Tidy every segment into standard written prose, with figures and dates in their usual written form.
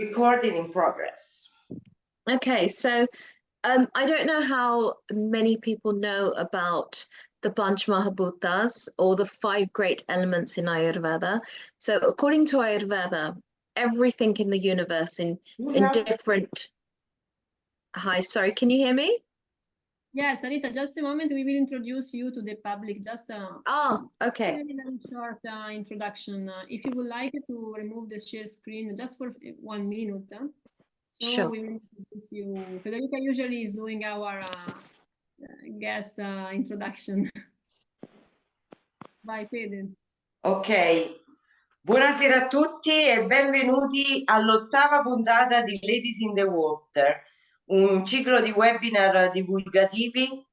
Recording in progress. Okay, so I don't know how many people know about the Panch Mahabhutas or the 5 great elements in Ayurveda. So according to Ayurveda, everything in the universe in different... Hi, sorry, can you hear me? Yes, Anita, just a moment. We will introduce you to the public. Just okay. Very, very short introduction. If you would like to remove the share screen just for 1 minute. So Sure. we will introduce you. Federica usually is doing our guest introduction. Vai, Fede. Ok, buonasera a tutti e benvenuti all'8ª puntata di Ladies in the Water, un ciclo di webinar divulgativi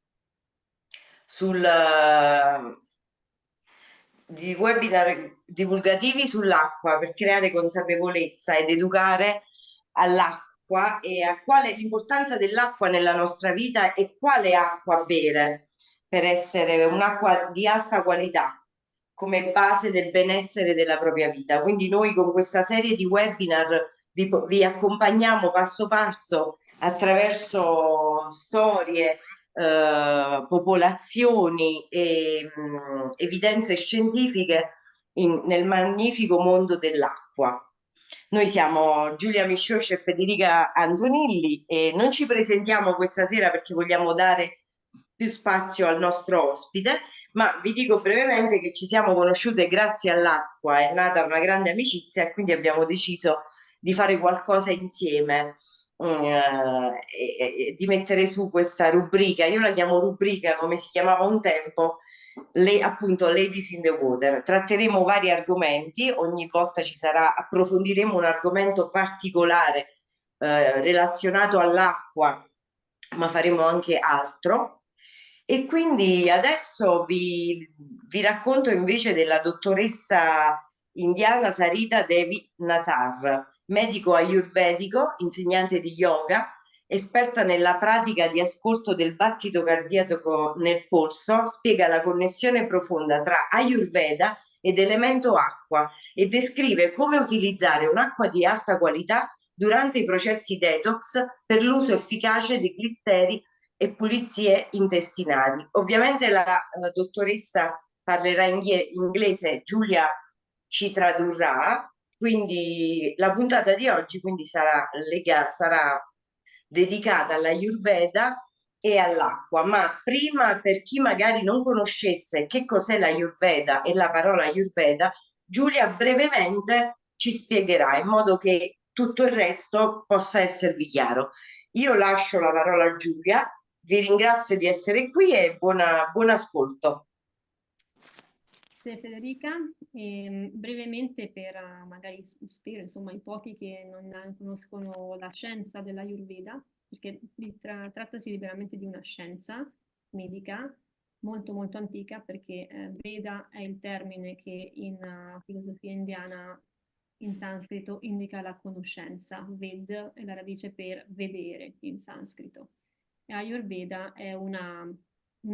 sull'acqua per creare consapevolezza ed educare all'acqua e a quale l'importanza dell'acqua nella nostra vita e quale acqua bere per essere un'acqua di alta qualità come base del benessere della propria vita. Quindi noi con questa serie di webinar vi accompagniamo passo passo attraverso storie, popolazioni e evidenze scientifiche nel magnifico mondo dell'acqua. Noi siamo Giulia Miscioscia e Federica Antonilli e non ci presentiamo questa sera perché vogliamo dare più spazio al nostro ospite, ma vi dico brevemente che ci siamo conosciute grazie all'acqua, è nata una grande amicizia e quindi abbiamo deciso di fare qualcosa insieme. Di mettere su questa rubrica, io la chiamo rubrica come si chiamava un tempo, appunto Ladies in the Water. Tratteremo vari argomenti, ogni volta approfondiremo un argomento particolare relazionato all'acqua, ma faremo anche altro. E quindi adesso vi racconto invece della dottoressa indiana Sarita Devi Natar, medico ayurvedico, insegnante di yoga, esperta nella pratica di ascolto del battito cardiaco nel polso, spiega la connessione profonda tra Ayurveda ed elemento acqua e descrive come utilizzare un'acqua di alta qualità durante i processi detox per l'uso efficace di glisteri e pulizie intestinali. Ovviamente la dottoressa parlerà inglese, Giulia ci tradurrà, quindi la puntata di oggi quindi sarà dedicata all'Ayurveda e all'acqua, ma prima, per chi magari non conoscesse che cos'è l'Ayurveda e la parola Ayurveda, Giulia brevemente ci spiegherà in modo che tutto il resto possa esservi chiaro. Io lascio la parola a Giulia, vi ringrazio di essere qui e buon ascolto. Grazie Federica. Brevemente magari spero insomma i pochi che non conoscono la scienza dell'Ayurveda, perché trattasi veramente di una scienza medica molto molto antica, perché Veda è il termine che in filosofia indiana in sanscrito indica la conoscenza, Ved è la radice per vedere in sanscrito. E Ayurveda è una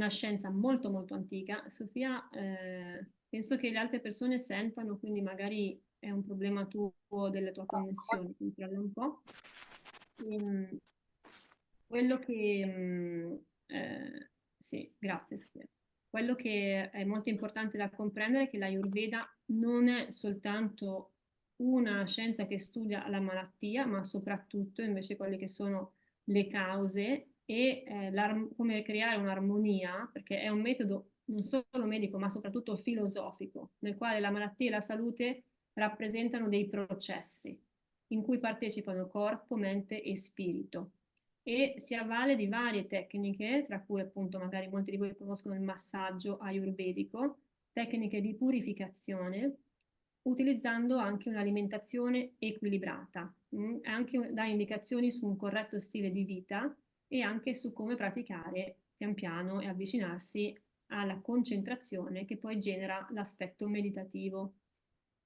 scienza molto molto antica. Sofia, penso che le altre persone sentano, quindi magari è un problema tuo delle tue connessioni, quindi parla un po'. Quello che sì, grazie Sofia. Quello che è molto importante da comprendere è che l'Ayurveda non è soltanto una scienza che studia la malattia, ma soprattutto invece quelle che sono le cause e come creare un'armonia, perché è un metodo non solo medico, ma soprattutto filosofico, nel quale la malattia e la salute rappresentano dei processi in cui partecipano corpo, mente e spirito. E si avvale di varie tecniche, tra cui appunto magari molti di voi conoscono il massaggio ayurvedico, tecniche di purificazione, utilizzando anche un'alimentazione equilibrata, anche dà indicazioni su un corretto stile di vita e anche su come praticare pian piano e avvicinarsi alla concentrazione che poi genera l'aspetto meditativo.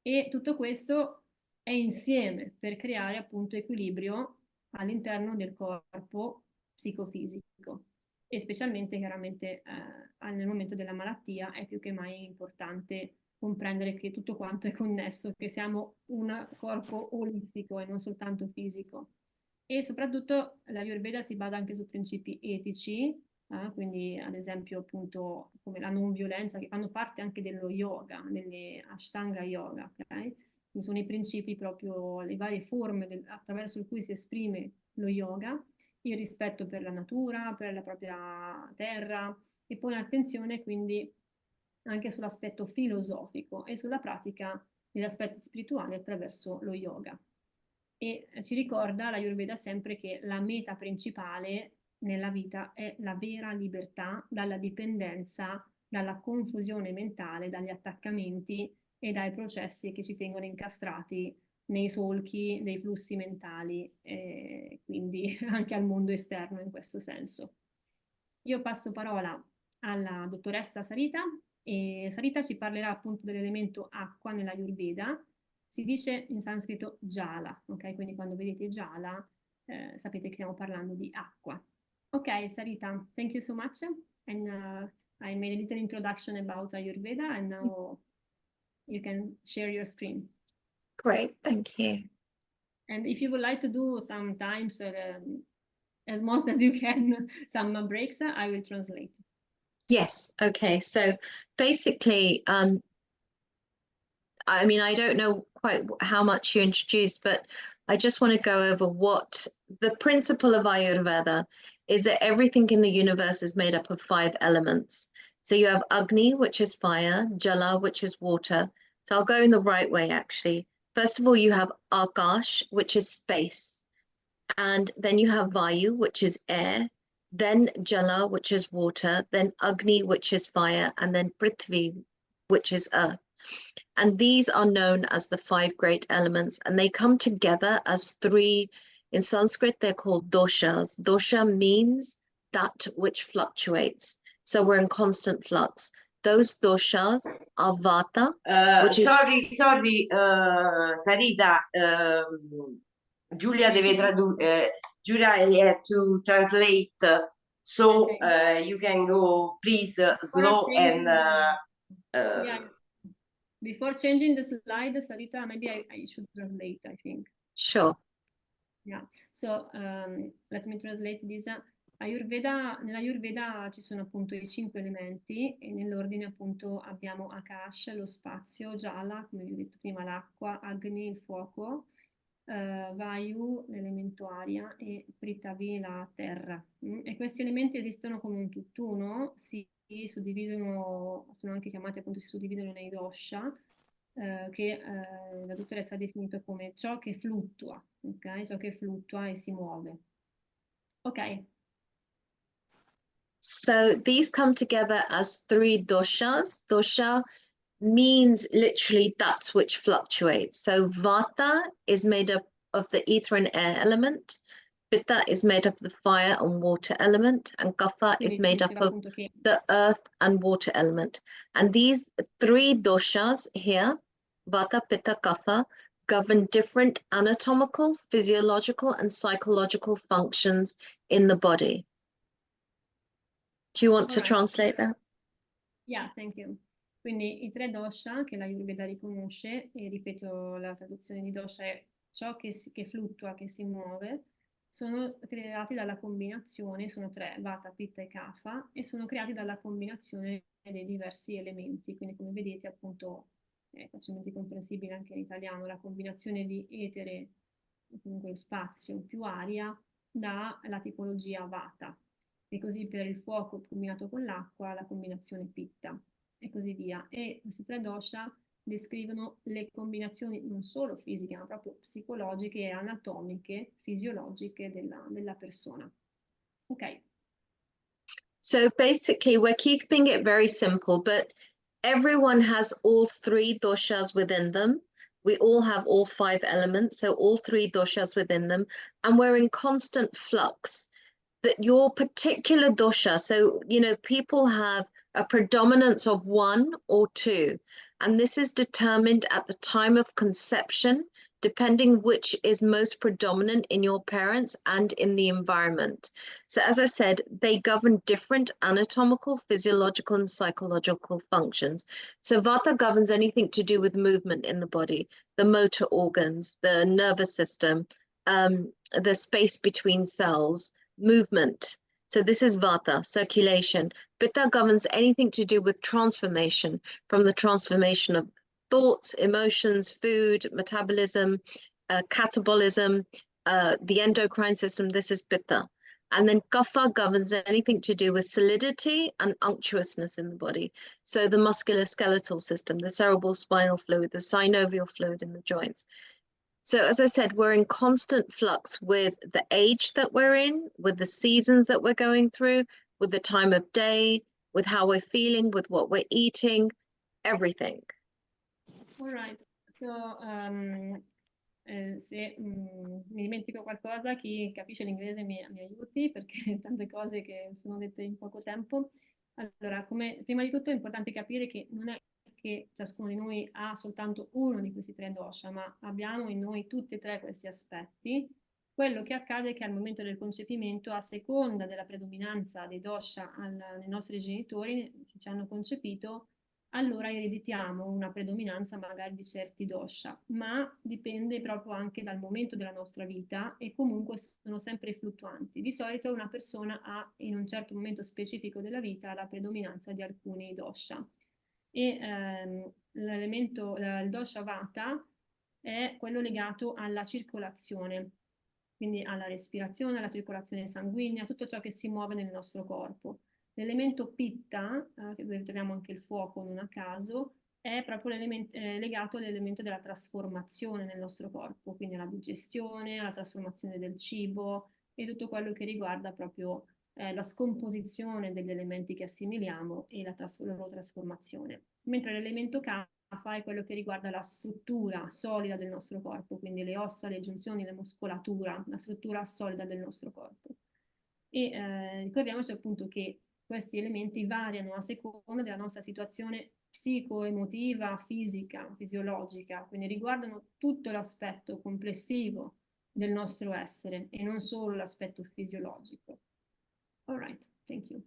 E tutto questo è insieme per creare appunto equilibrio all'interno del corpo psicofisico e specialmente chiaramente nel momento della malattia è più che mai importante comprendere che tutto quanto è connesso, che siamo un corpo olistico e non soltanto fisico. E soprattutto l'Ayurveda si basa anche su principi etici, quindi ad esempio appunto come la non violenza, che fanno parte anche dello yoga, delle Ashtanga yoga, ok? Quindi sono i principi proprio, le varie forme attraverso cui si esprime lo yoga, il rispetto per la natura, per la propria terra, e poi un'attenzione quindi anche sull'aspetto filosofico e sulla pratica degli aspetti spirituali attraverso lo yoga. E ci ricorda l'Ayurveda sempre che la meta principale nella vita è la vera libertà dalla dipendenza, dalla confusione mentale, dagli attaccamenti e dai processi che ci tengono incastrati nei solchi dei flussi mentali, quindi anche al mondo esterno in questo senso. Io passo parola alla dottoressa Sarita e Sarita ci parlerà appunto dell'elemento acqua nella Ayurveda. Si dice in sanscrito jala, ok? Quindi quando vedete jala sapete che stiamo parlando di acqua. Ok, Sarita, thank you so much. And I made a little introduction about Ayurveda and now you can share your screen. Great, thank you. And if you would like to do sometimes as most as you can some breaks, I will translate. Yes, okay. So basically, I mean, I don't know quite how much you introduced, but I just want to go over what the principle of Ayurveda is, that everything in the universe is made up of 5 elements. So you have Agni, which is fire, Jala, which is water. So I'll go in the right way, actually. First of all, you have Akash, which is space. And then you have Vayu, which is air. Then Jala, which is water. Then Agni, which is fire. And then Prithvi, which is earth. And these are known as the 5 great elements, and they come together as 3. In Sanskrit, they're called doshas. Dosha means that which fluctuates. So we're in constant flux. Those doshas are vata, which sorry, Sarita, Giulia deve tradurre, Giulia had to translate, so Okay. You can go please slow and yeah. Before changing the slide, Sarita, maybe I should translate, I think. Sure. Yeah, so let me translate this. Nell'Ayurveda ci sono appunto i 5 elementi e nell'ordine appunto abbiamo Akash, lo spazio, Jala, come vi ho detto prima, l'acqua, Agni, il fuoco, Vayu, l'elemento aria e Prithvi, la terra. E questi elementi esistono come un tutt'uno, si suddividono, sono anche chiamati appunto, si suddividono nei dosha, che la dottoressa ha definito come ciò che fluttua, ok? Ciò che fluttua e si muove. Ok. So these come together as 3 doshas. Dosha means literally that which fluctuates. So vata is made up of the ether and air element. Pitta is made up of the fire and water element, and kapha is made up of the earth and water element. And these 3 doshas here, vata, pitta, kapha, govern different anatomical, physiological, and psychological functions in the body. Do you want to translate that? Yeah, thank you. Quindi i 3 dosha che l'Ayurveda riconosce, e ripeto, la traduzione di dosha è ciò che fluttua, che si muove, sono creati dalla combinazione, sono 3, vata, pitta e kapha, e sono creati dalla combinazione dei diversi elementi. Quindi come vedete appunto è facilmente comprensibile anche in italiano, la combinazione di etere, comunque spazio più aria, dà la tipologia vata. E così per il fuoco combinato con l'acqua la combinazione pitta e così via. E questi 3 dosha descrivono le combinazioni non solo fisiche ma proprio psicologiche e anatomiche, fisiologiche della persona. Ok. So basically we're keeping it very simple, but everyone has all 3 doshas within them. We all have all 5 elements, so all 3 doshas within them, and we're in constant flux. That your particular dosha, so you know, people have a predominance of 1 or 2, and this is determined at the time of conception depending which is most predominant in your parents and in the environment. So as I said, they govern different anatomical, physiological, and psychological functions. So Vata governs anything to do with movement in the body, the motor organs, the nervous system, the space between cells, movement. So this is Vata, circulation. Pitta governs anything to do with transformation, from the transformation of thoughts, emotions, food, metabolism, catabolism, the endocrine system. This is Pitta. And then Kapha governs anything to do with solidity and unctuousness in the body. So the musculoskeletal system, the cerebral spinal fluid, the synovial fluid in the joints. So as I said, we're in constant flux with the age that we're in, with the seasons that we're going through, with the time of day, with how we're feeling, with what we're eating, everything. All right, so se mi dimentico qualcosa, chi capisce l'inglese mi aiuti, perché tante cose che sono dette in poco tempo. Allora, prima di tutto è importante capire che non è che ciascuno di noi ha soltanto uno di questi tre dosha, ma abbiamo in noi tutti e tre questi aspetti. Quello che accade è che al momento del concepimento, a seconda della predominanza dei dosha nei nostri genitori che ci hanno concepito, allora ereditiamo una predominanza magari di certi dosha, ma dipende proprio anche dal momento della nostra vita e comunque sono sempre fluttuanti. Di solito una persona ha in un certo momento specifico della vita la predominanza di alcuni dosha. E il dosha Vata è quello legato alla circolazione, quindi alla respirazione, alla circolazione sanguigna, tutto ciò che si muove nel nostro corpo. L'elemento Pitta, dove troviamo anche il fuoco non a caso, è proprio legato all'elemento della trasformazione nel nostro corpo, quindi alla digestione, alla trasformazione del cibo e tutto quello che riguarda proprio la scomposizione degli elementi che assimiliamo e la loro trasformazione. Mentre l'elemento Kapha è quello che riguarda la struttura solida del nostro corpo, quindi le ossa, le giunzioni, la muscolatura, la struttura solida del nostro corpo. E ricordiamoci appunto che questi elementi variano a seconda della nostra situazione psico-emotiva, fisica, fisiologica, quindi riguardano tutto l'aspetto complessivo del nostro essere e non solo l'aspetto fisiologico. All right, thank you.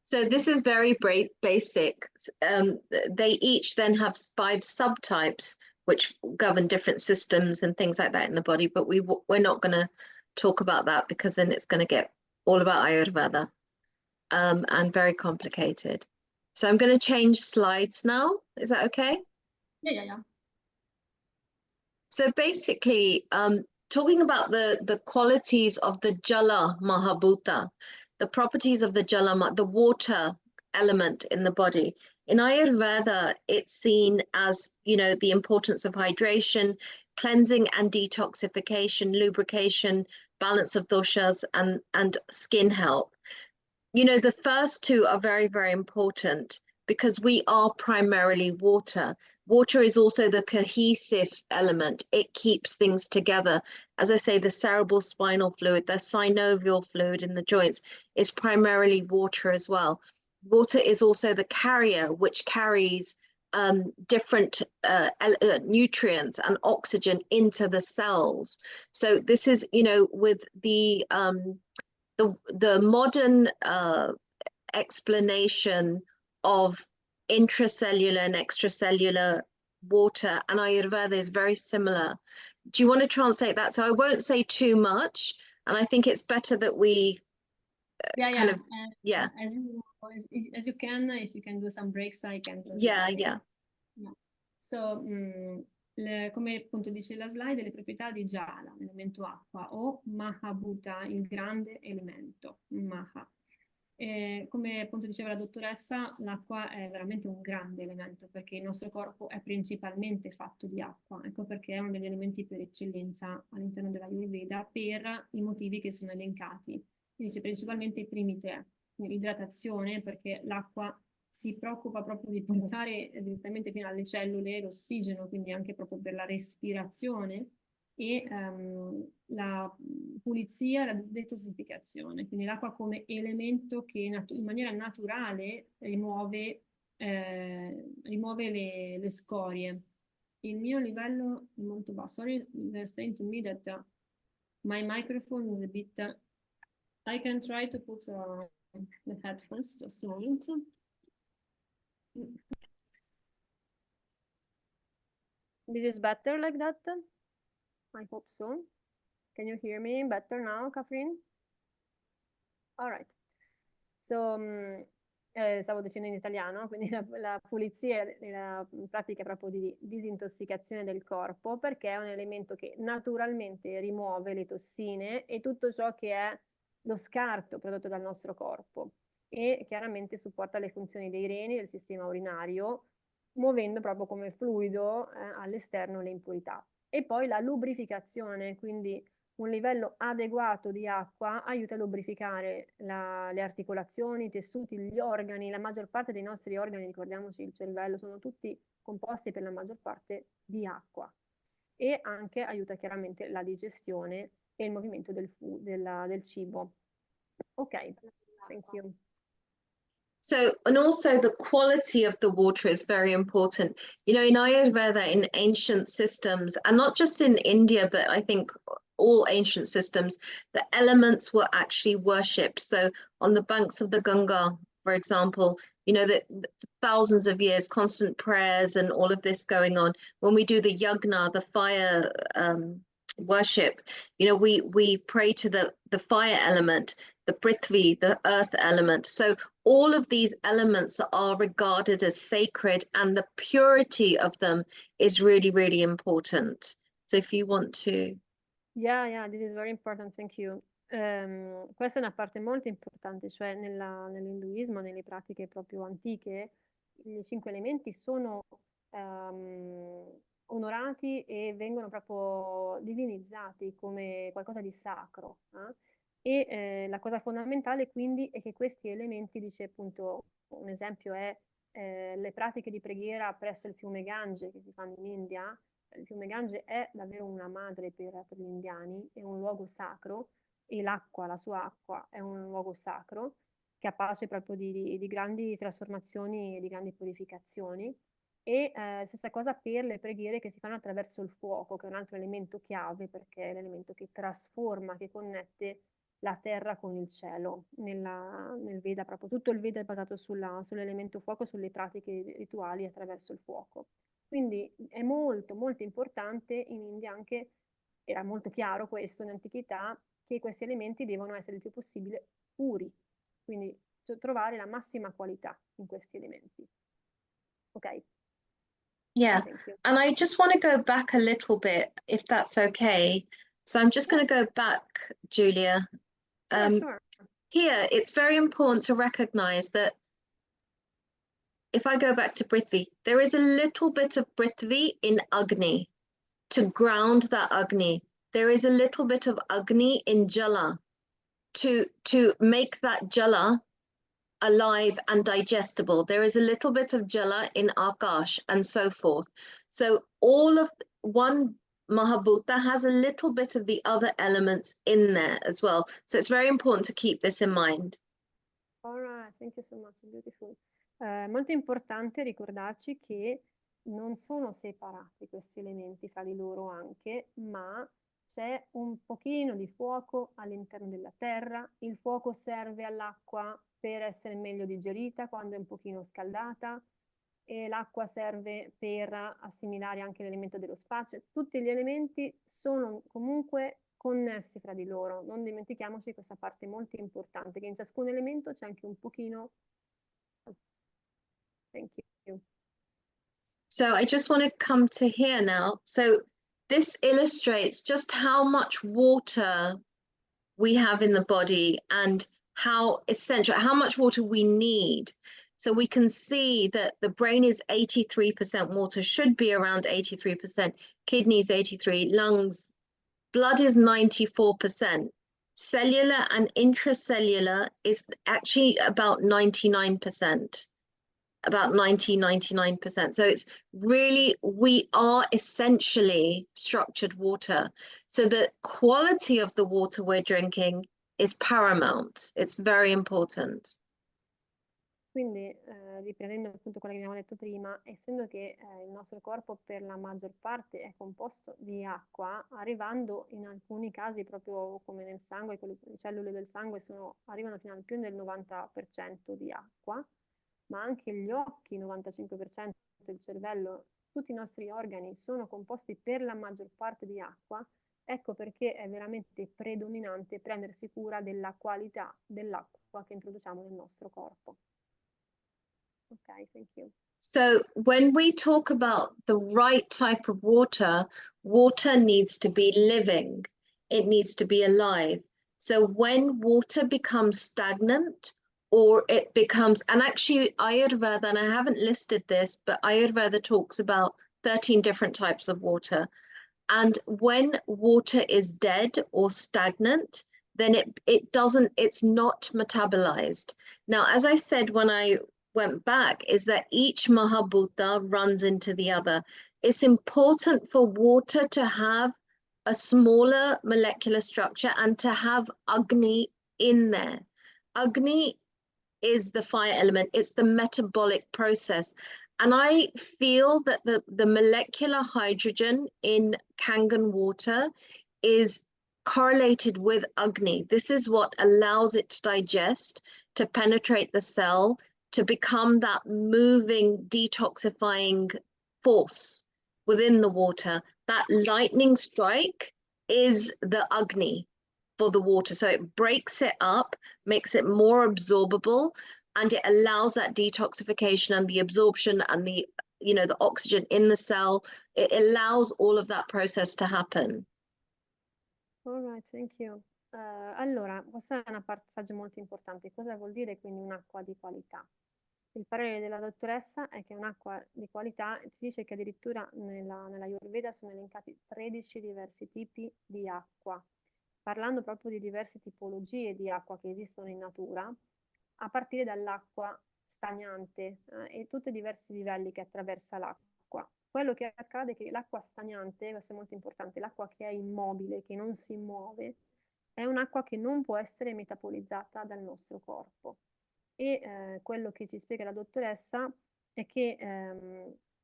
So this is very basic. They each then have 5 subtypes which govern different systems and things like that in the body, but we're not going to talk about that because then it's going to get all about Ayurveda and very complicated. So I'm going to change slides now. Is that okay? Yeah. So basically, talking about the qualities of the Jala Mahabhuta, the properties of the Jala, the water element in the body. In Ayurveda, it's seen as, the importance of hydration, cleansing and detoxification, lubrication, balance of doshas, and skin health. The first two are very, very important because we are primarily water. Water is also the cohesive element. It keeps things together. As I say, the cerebral spinal fluid, the synovial fluid in the joints is primarily water as well. Water is also the carrier, which carries different nutrients and oxygen into the cells. So this is, with the modern explanation of intracellular and extracellular water and Ayurveda is very similar. Do you want to translate that? So I won't say too much, and I think it's better that we as you can, if you can do some breaks, I can translate. Yeah. So come appunto dice la slide, le proprietà di Jala, l'elemento acqua, o Mahabhuta, il grande elemento, Maha. Come appunto diceva la dottoressa, l'acqua è veramente un grande elemento perché il nostro corpo è principalmente fatto di acqua, ecco perché è uno degli elementi per eccellenza all'interno della Ayurveda per i motivi che sono elencati. Dice principalmente i primi 3, l'idratazione perché l'acqua si preoccupa proprio di portare direttamente fino alle cellule l'ossigeno, quindi anche proprio per la respirazione e la pulizia e la detossificazione, quindi l'acqua come elemento che in maniera naturale rimuove le scorie. il mio livello è molto basso. Sorry, they're saying to me that my microphone is a bit... I can try to put the headphones just a moment. This is better like that? I hope so. Can you hear me better now, Catherine? All right. So, stavo dicendo in italiano, quindi la pulizia è la pratica proprio di disintossicazione del corpo, perché è un elemento che naturalmente rimuove le tossine e tutto ciò che è lo scarto prodotto dal nostro corpo e chiaramente supporta le funzioni dei reni, del sistema urinario, muovendo proprio come fluido all'esterno le impurità. E poi la lubrificazione, quindi un livello adeguato di acqua aiuta a lubrificare le articolazioni, i tessuti, gli organi. La maggior parte dei nostri organi, ricordiamoci, il cervello, sono tutti composti per la maggior parte di acqua. E anche aiuta chiaramente la digestione e il movimento del cibo. Ok, thank you. So, and also the quality of the water is very important. You know, in Ayurveda, in ancient systems, and not just in India, but I think all ancient systems, the elements were actually worshipped. So on the banks of the Ganga, for example, you know, that thousands of years, constant prayers and all of this going on. When we do the yagna, the fire worship, you know, we pray to the fire element, the prithvi, the earth element. So all of these elements are regarded as sacred, and the purity of them is really, really important. So if you want to... Yeah, this is very important, thank you. Questa è una parte molto importante, cioè nell'induismo, nelle pratiche proprio antiche, i 5 elementi sono onorati e vengono proprio divinizzati come qualcosa di sacro. E la cosa fondamentale quindi è che questi elementi, dice appunto, un esempio è le pratiche di preghiera presso il fiume Gange che si fanno in India. Il fiume Gange è davvero una madre per gli indiani, è un luogo sacro, e l'acqua, la sua acqua, è un luogo sacro, capace proprio di grandi trasformazioni e di grandi purificazioni. E stessa cosa per le preghiere che si fanno attraverso il fuoco, che è un altro elemento chiave, perché è l'elemento che trasforma, che connette la terra con il cielo. Nel Veda, proprio tutto il Veda è basato sull'elemento fuoco, sulle pratiche rituali attraverso il fuoco. Quindi è molto, molto importante in India anche, era molto chiaro questo in antichità, che questi elementi devono essere il più possibile puri, quindi trovare la massima qualità in questi elementi. Ok? Yeah, and I just want to go back a little bit, if that's okay. So I'm just going to go back, Giulia. Sure. Here, it's very important to recognize that if I go back to Prithvi, there is a little bit of Prithvi in Agni to ground that Agni. There is a little bit of Agni in Jala to make that Jala alive and digestible. There is a little bit of Jala in Akash and so forth. So all of one Mahabhuta has a little bit of the other elements in there as well. So it's very important to keep this in mind. All right, thank you so much, beautiful. Molto importante ricordarci che non sono separati questi elementi fra di loro anche, ma c'è un pochino di fuoco all'interno della terra. Il fuoco serve all'acqua per essere meglio digerita quando è un pochino scaldata, e l'acqua serve per assimilare anche l'elemento dello spazio. Tutti gli elementi sono comunque connessi fra di loro. Non dimentichiamoci questa parte molto importante, che in ciascun elemento c'è anche un pochino. Thank you. So I just want to come to here now. So this illustrates just how much water we have in the body and how essential, how much water we need. So we can see that the brain is 83% water, should be around 83%, kidneys 83%, lungs, blood is 94%. Cellular and intracellular is actually about 99%. About 99%. So it's really, we are essentially structured water. So the quality of the water we're drinking is paramount. It's very important. Quindi, riprendendo appunto quello che abbiamo detto prima, essendo che il nostro corpo per la maggior parte è composto di acqua, arrivando in alcuni casi proprio come nel sangue, le cellule del sangue arrivano fino al più del 90% di acqua, ma anche gli occhi, 95%, il cervello, tutti i nostri organi sono composti per la maggior parte di acqua. Ecco perché è veramente predominante prendersi cura della qualità dell'acqua che introduciamo nel nostro corpo. Okay, thank you. So when we talk about the right type of water, water needs to be living. It needs to be alive. So when water becomes stagnant or it becomes, and actually Ayurveda, and I haven't listed this, but Ayurveda talks about 13 different types of water. And when water is dead or stagnant, then it's not metabolized. Now, as I said when I went back, is that each Mahabhuta runs into the other. It's important for water to have a smaller molecular structure and to have Agni in there. Agni is the fire element, it's the metabolic process. And I feel that the molecular hydrogen in Kangen water is correlated with Agni. This is what allows it to digest, to penetrate the cell, to become that moving, detoxifying force within the water. That lightning strike is the Agni for the water. So it breaks it up, makes it more absorbable, and it allows that detoxification and the absorption and the oxygen in the cell. It allows all of that process to happen. All right, thank you. Allora, questo è un passaggio molto importante. Cosa vuol dire quindi un'acqua di qualità? Il parere della dottoressa è che un'acqua di qualità ci dice che addirittura nella Ayurveda sono elencati 13 diversi tipi di acqua, parlando proprio di diverse tipologie di acqua che esistono in natura, a partire dall'acqua stagnante e tutti i diversi livelli che attraversa l'acqua. Quello che accade è che l'acqua stagnante, questo è molto importante, l'acqua che è immobile, che non si muove, è un'acqua che non può essere metabolizzata dal nostro corpo. E quello che ci spiega la dottoressa è che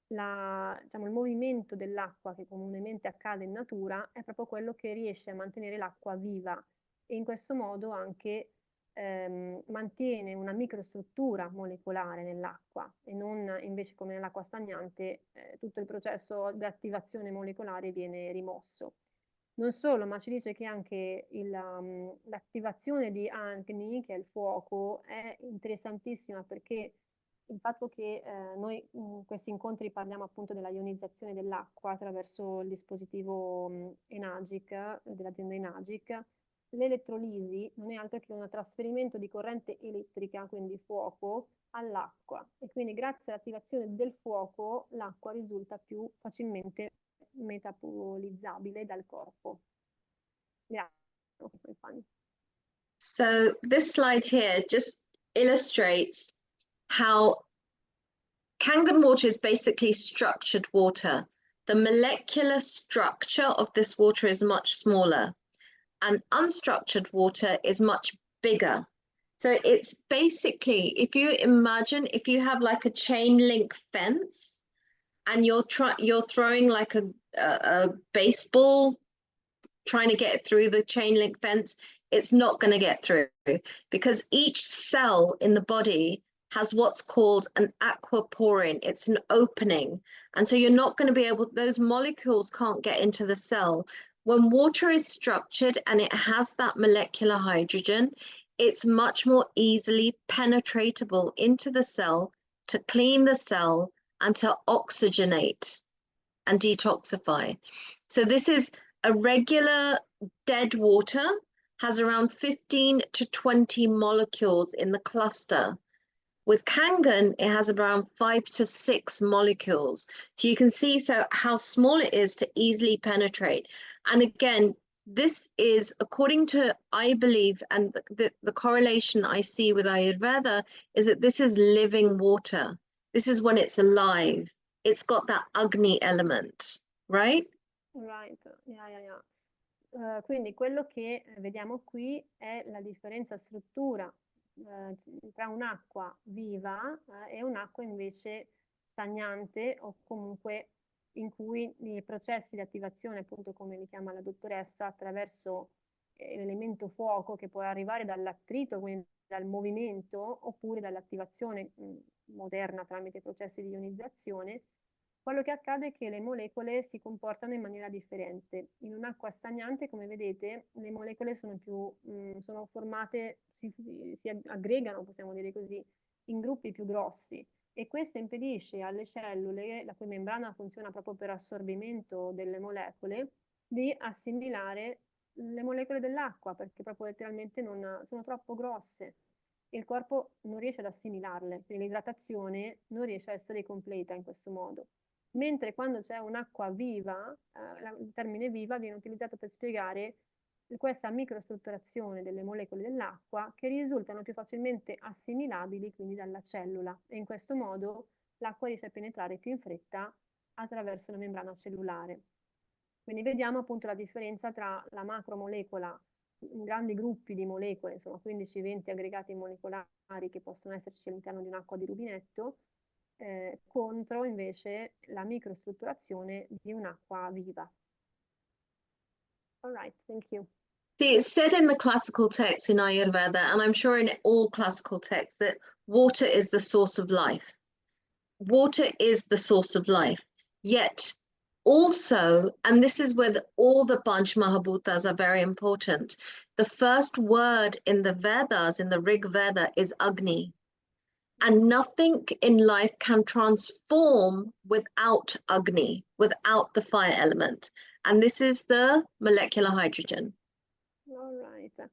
il movimento dell'acqua che comunemente accade in natura è proprio quello che riesce a mantenere l'acqua viva e in questo modo anche mantiene una microstruttura molecolare nell'acqua e non invece come nell'acqua stagnante tutto il processo di attivazione molecolare viene rimosso. Non solo, ma ci dice che anche l'attivazione di Agni, che è il fuoco, è interessantissima perché il fatto che noi in questi incontri parliamo appunto della ionizzazione dell'acqua attraverso il dispositivo Enagic, dell'azienda Enagic, l'elettrolisi non è altro che un trasferimento di corrente elettrica, quindi fuoco, all'acqua e quindi grazie all'attivazione del fuoco l'acqua risulta più facilmente metabolizzabile dal corpo. Grazie. So this slide here just illustrates how Kangen water is basically structured water. The molecular structure of this water is much smaller, and unstructured water is much bigger. So it's basically, if you imagine, if you have like a chain link fence and you're throwing like a baseball trying to get through the chain link fence, it's not going to get through because each cell in the body has what's called an aquaporin. It's an opening. And so you're not going to be able, those molecules can't get into the cell. When water is structured and it has that molecular hydrogen, it's much more easily penetratable into the cell to clean the cell and to oxygenate and detoxify. So this is a regular dead water, has around 15 to 20 molecules in the cluster. With Kangen, it has around 5 to 6 molecules. So you can see how small it is to easily penetrate. And again, this is, according to, I believe, and the correlation I see with Ayurveda, is that this is living water. This is when it's alive. It's got that Agni element, right? Right, yeah. Quindi quello che vediamo qui è la differenza struttura tra un'acqua viva e un'acqua invece stagnante o comunque in cui i processi di attivazione, appunto come li chiama la dottoressa, attraverso l'elemento fuoco che può arrivare dall'attrito, quindi dal movimento, oppure dall'attivazione moderna tramite processi di ionizzazione, quello che accade è che le molecole si comportano in maniera differente. In un'acqua stagnante, come vedete, le molecole sono formate, si aggregano, possiamo dire così, in gruppi più grossi e questo impedisce alle cellule, la cui membrana funziona proprio per assorbimento delle molecole, di assimilare le molecole dell'acqua, perché proprio letteralmente sono troppo grosse. Il corpo non riesce ad assimilarle, quindi l'idratazione non riesce a essere completa in questo modo. Mentre quando c'è un'acqua viva, il termine viva viene utilizzato per spiegare questa microstrutturazione delle molecole dell'acqua che risultano più facilmente assimilabili quindi dalla cellula e in questo modo l'acqua riesce a penetrare più in fretta attraverso la membrana cellulare. Quindi vediamo appunto la differenza tra la macromolecola, grandi gruppi di molecole, insomma 15-20 aggregati molecolari che possono esserci all'interno di un'acqua di rubinetto, contro invece la microstrutturazione di un'acqua viva. All right, thank you. See, it's said in the classical texts in Ayurveda, and I'm sure in all classical texts, that water is the source of life. Water is the source of life. Yet also, and this is where all the Panch Mahabhutas are very important, the first word in the Vedas, in the Rig Veda, is Agni. And nothing in life can transform without Agni, without the fire element. And this is the molecular hydrogen. All right.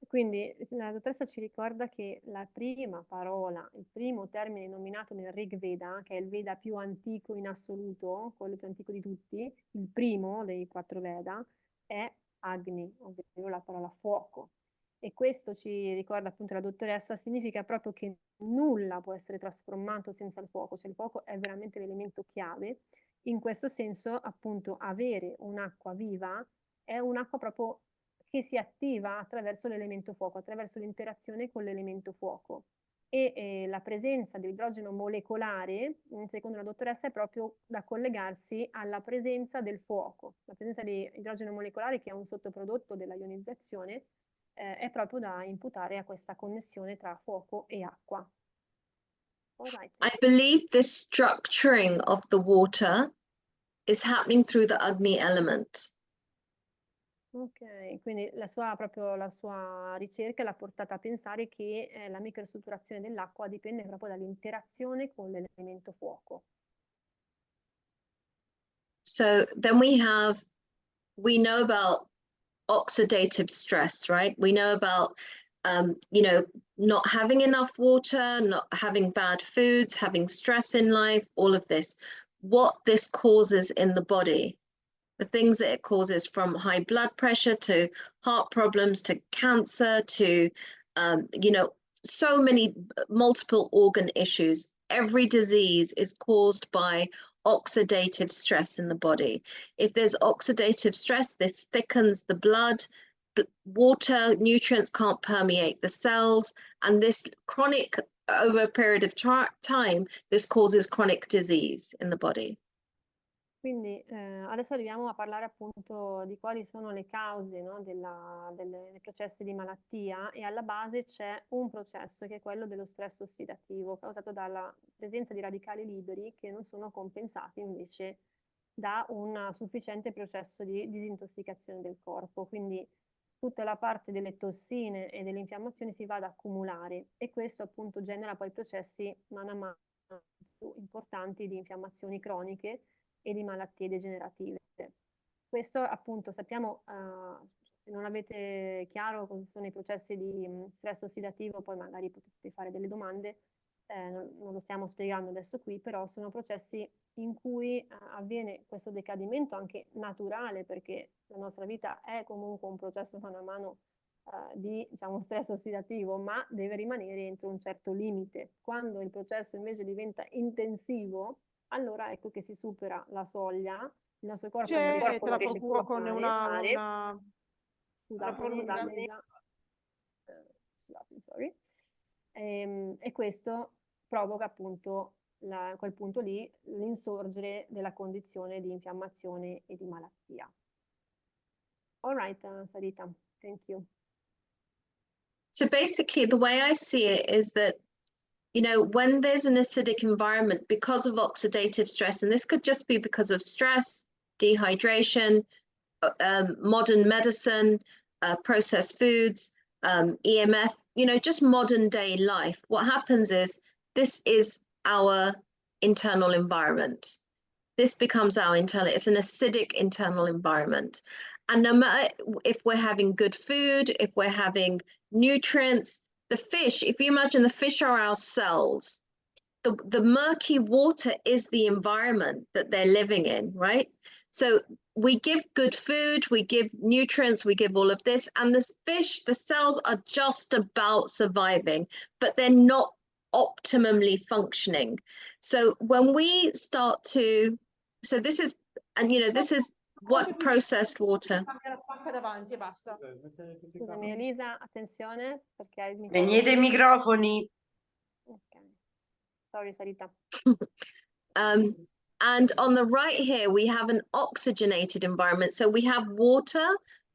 Quindi la dottoressa ci ricorda che la prima parola, il primo termine nominato nel Rig Veda, che è il Veda più antico in assoluto, quello più antico di tutti, il primo dei 4 Veda, è Agni, ovvero la parola fuoco. E questo ci ricorda appunto la dottoressa, significa proprio che nulla può essere trasformato senza il fuoco, cioè il fuoco è veramente l'elemento chiave. In questo senso, appunto, avere un'acqua viva è un'acqua proprio che si attiva attraverso l'elemento fuoco, attraverso l'interazione con l'elemento fuoco. E la presenza dell'idrogeno molecolare, secondo la dottoressa, è proprio da collegarsi alla presenza del fuoco. La presenza di idrogeno molecolare, che è un sottoprodotto della ionizzazione, è proprio da imputare a questa connessione tra fuoco e acqua. All right. I believe this structuring of the water is happening through the Agni element. Ok, quindi la sua ricerca l'ha portata a pensare che la microstrutturazione dell'acqua dipende proprio dall'interazione con l'elemento fuoco. So then we know about oxidative stress, right? We know about, not having enough water, not having bad foods, having stress in life, all of this, what this causes in the body. The things that it causes, from high blood pressure to heart problems to cancer to, so many multiple organ issues. Every disease is caused by oxidative stress in the body. If there's oxidative stress, this thickens the blood, water, nutrients can't permeate the cells, and this chronic, over a period of time, this causes chronic disease in the body. Quindi adesso arriviamo a parlare appunto di quali sono le cause, no, dei processi di malattia, e alla base c'è un processo che è quello dello stress ossidativo causato dalla presenza di radicali liberi che non sono compensati invece da un sufficiente processo di disintossicazione del corpo. Quindi tutta la parte delle tossine e dell'infiammazione si va ad accumulare e questo appunto genera poi processi man mano più importanti di infiammazioni croniche e di malattie degenerative. Questo appunto sappiamo, se non avete chiaro cosa sono i processi di stress ossidativo, poi magari potete fare delle domande, non lo stiamo spiegando adesso qui, però sono processi in cui avviene questo decadimento anche naturale, perché la nostra vita è comunque un processo mano a mano di stress ossidativo, ma deve rimanere entro un certo limite. Quando il processo invece diventa intensivo, allora ecco che si supera la soglia, il nostro corpo non riesce te la più procuro a con fare. una prolunga. Scusate, sorry. E questo provoca appunto a quel punto lì l'insorgere della condizione di infiammazione e di malattia. All right, Sarita, thank you. So basically, the way I see it is that, you know, when there's an acidic environment because of oxidative stress, and this could just be because of stress, dehydration, modern medicine, processed foods, EMF, you know, just modern day life. What happens is this is our internal environment. This becomes our internal, it's an acidic internal environment. And no matter if we're having good food, if we're having nutrients, the fish, if you imagine the fish are our cells, the murky water is the environment that they're living in, right? So we give good food, we give nutrients, we give all of this, and this fish, the cells are just about surviving, but they're not optimally functioning. So when we start to, so this is, and you know, this is what processed water. Scusami Elisa, attenzione perché hai il Spegnete i microfoni. Ok. Sorry Sarita. And on the right here, we have an oxygenated environment. So we have water,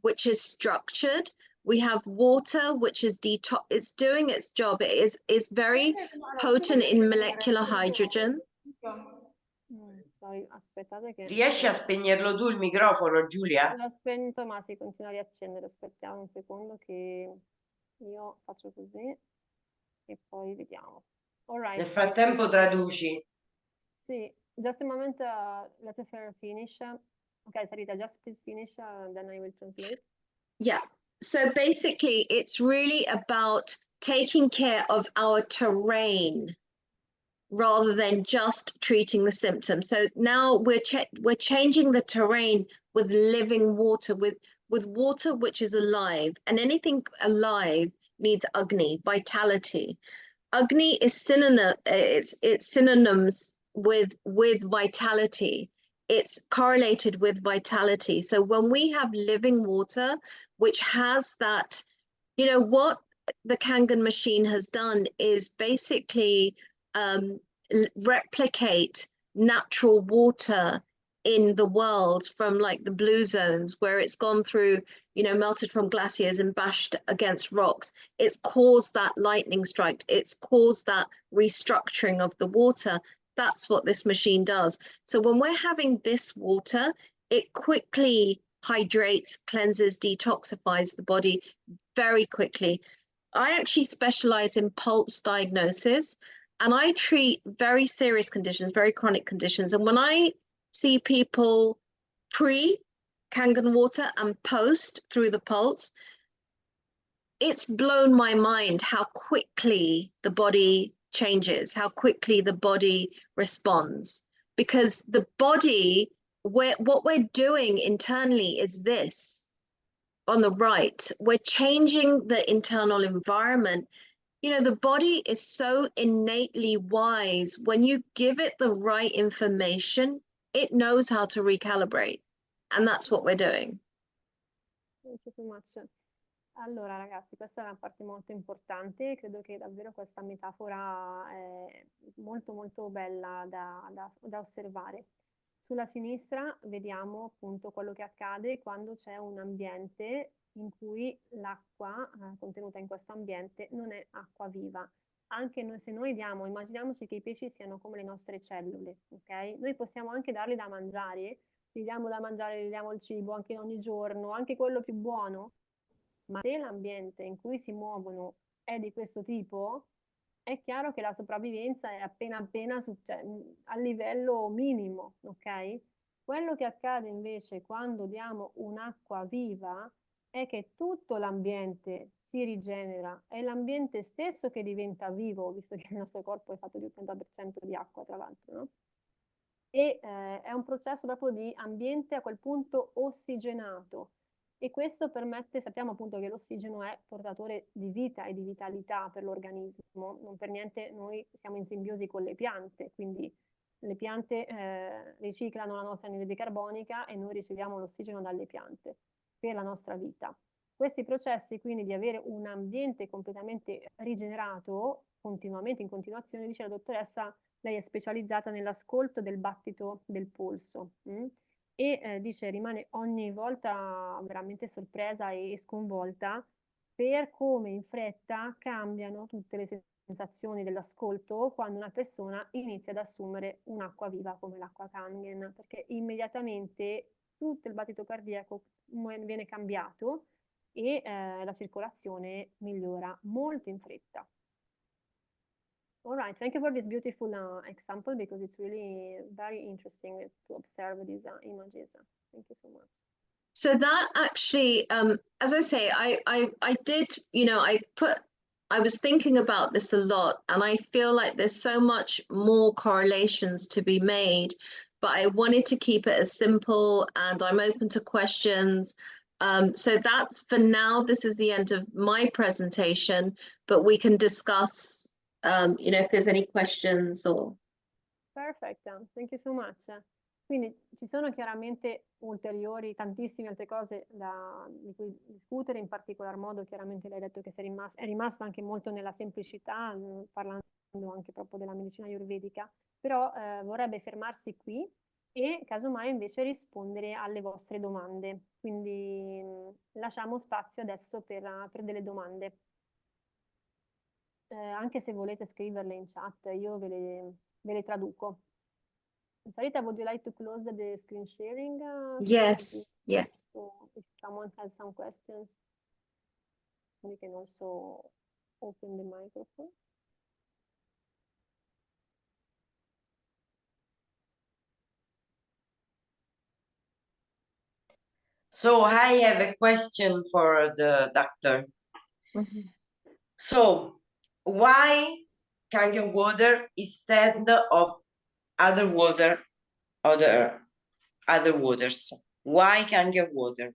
which is structured. We have water, which is it's doing its job. It is very potent in molecular hydrogen. Sorry, aspettate che... Riesci a spegnerlo tu il microfono, Giulia? L'ho spento, ma si continua a riaccendere. Aspettiamo un secondo che io faccio così e poi vediamo. All right. Nel frattempo traduci. Sì, just a moment, let her finish. Okay, Sarita, just please finish, then I will translate. Yeah, so basically it's really about taking care of our terrain rather than just treating the symptoms. So now we're changing the terrain with living water, with water which is alive, and anything alive needs Agni, vitality. Agni is synonym, it's synonyms with vitality. It's correlated with vitality. So when we have living water, which has that, you know, what the Kangen machine has done is basically replicate natural water in the world from like the blue zones where it's gone through, you know, melted from glaciers and bashed against rocks. It's caused that lightning strike. It's caused that restructuring of the water. That's what this machine does. So when we're having this water, it quickly hydrates, cleanses, detoxifies the body very quickly. I actually specialize in pulse diagnosis, and I treat very serious conditions, very chronic conditions. And when I see people pre-Kangen water and post through the pulse, it's blown my mind how quickly the body changes, how quickly the body responds. Because the body, what we're doing internally is this. On the right, we're changing the internal environment. You know, the body is so innately wise. When you give it the right information, it knows how to recalibrate. And that's what we're doing. Thank you so much. Allora ragazzi, questa è una parte molto importante, credo che davvero questa metafora è molto molto bella da osservare. Sulla sinistra vediamo appunto quello che accade quando c'è un ambiente in cui l'acqua contenuta in questo ambiente non è acqua viva. Anche noi, se noi diamo, immaginiamoci che i pesci siano come le nostre cellule, ok? Noi possiamo anche darli da mangiare, gli diamo da mangiare, gli diamo il cibo anche ogni giorno, anche quello più buono, ma se l'ambiente in cui si muovono è di questo tipo, è chiaro che la sopravvivenza è appena cioè, a livello minimo, ok? Quello che accade invece quando diamo un'acqua viva è che tutto l'ambiente si rigenera, è l'ambiente stesso che diventa vivo, visto che il nostro corpo è fatto di 80% di acqua, tra l'altro, no? E è un processo proprio di ambiente a quel punto ossigenato. E questo permette, sappiamo appunto che l'ossigeno è portatore di vita e di vitalità per l'organismo, non per niente noi siamo in simbiosi con le piante, quindi le piante riciclano la nostra anidride carbonica e noi riceviamo l'ossigeno dalle piante per la nostra vita. Questi processi quindi di avere un ambiente completamente rigenerato continuamente, in continuazione, dice la dottoressa, lei è specializzata nell'ascolto del battito del polso. E dice rimane ogni volta veramente sorpresa e sconvolta per come in fretta cambiano tutte le sensazioni dell'ascolto quando una persona inizia ad assumere un'acqua viva come l'acqua Kangen, perché immediatamente tutto il battito cardiaco viene cambiato e la circolazione migliora molto in fretta. All right, thank you for this beautiful example because it's really very interesting to observe these images. Thank you so much. So that actually, as I say, I did, you know, I was thinking about this a lot, and I feel like there's so much more correlations to be made, but I wanted to keep it as simple, and I'm open to questions. So that's for now, this is the end of my presentation, but we can discuss, you know, if there's any questions or. Perfect, thank you so much. Quindi ci sono chiaramente ulteriori, tantissime altre cose di cui discutere, in particolar modo chiaramente lei ha detto che è rimasta anche molto nella semplicità, parlando anche proprio della medicina ayurvedica, però vorrebbe fermarsi qui e casomai invece rispondere alle vostre domande. Quindi lasciamo spazio adesso per delle domande. Anche se volete scriverle in chat, io ve le traduco. Sarita, would you like to close the screen sharing? Yes, yes. So if someone has some questions, we can also open the microphone. So I have a question for the doctor. Mm-hmm. So why Kangen water instead of other water, other waters? Why Kangen water?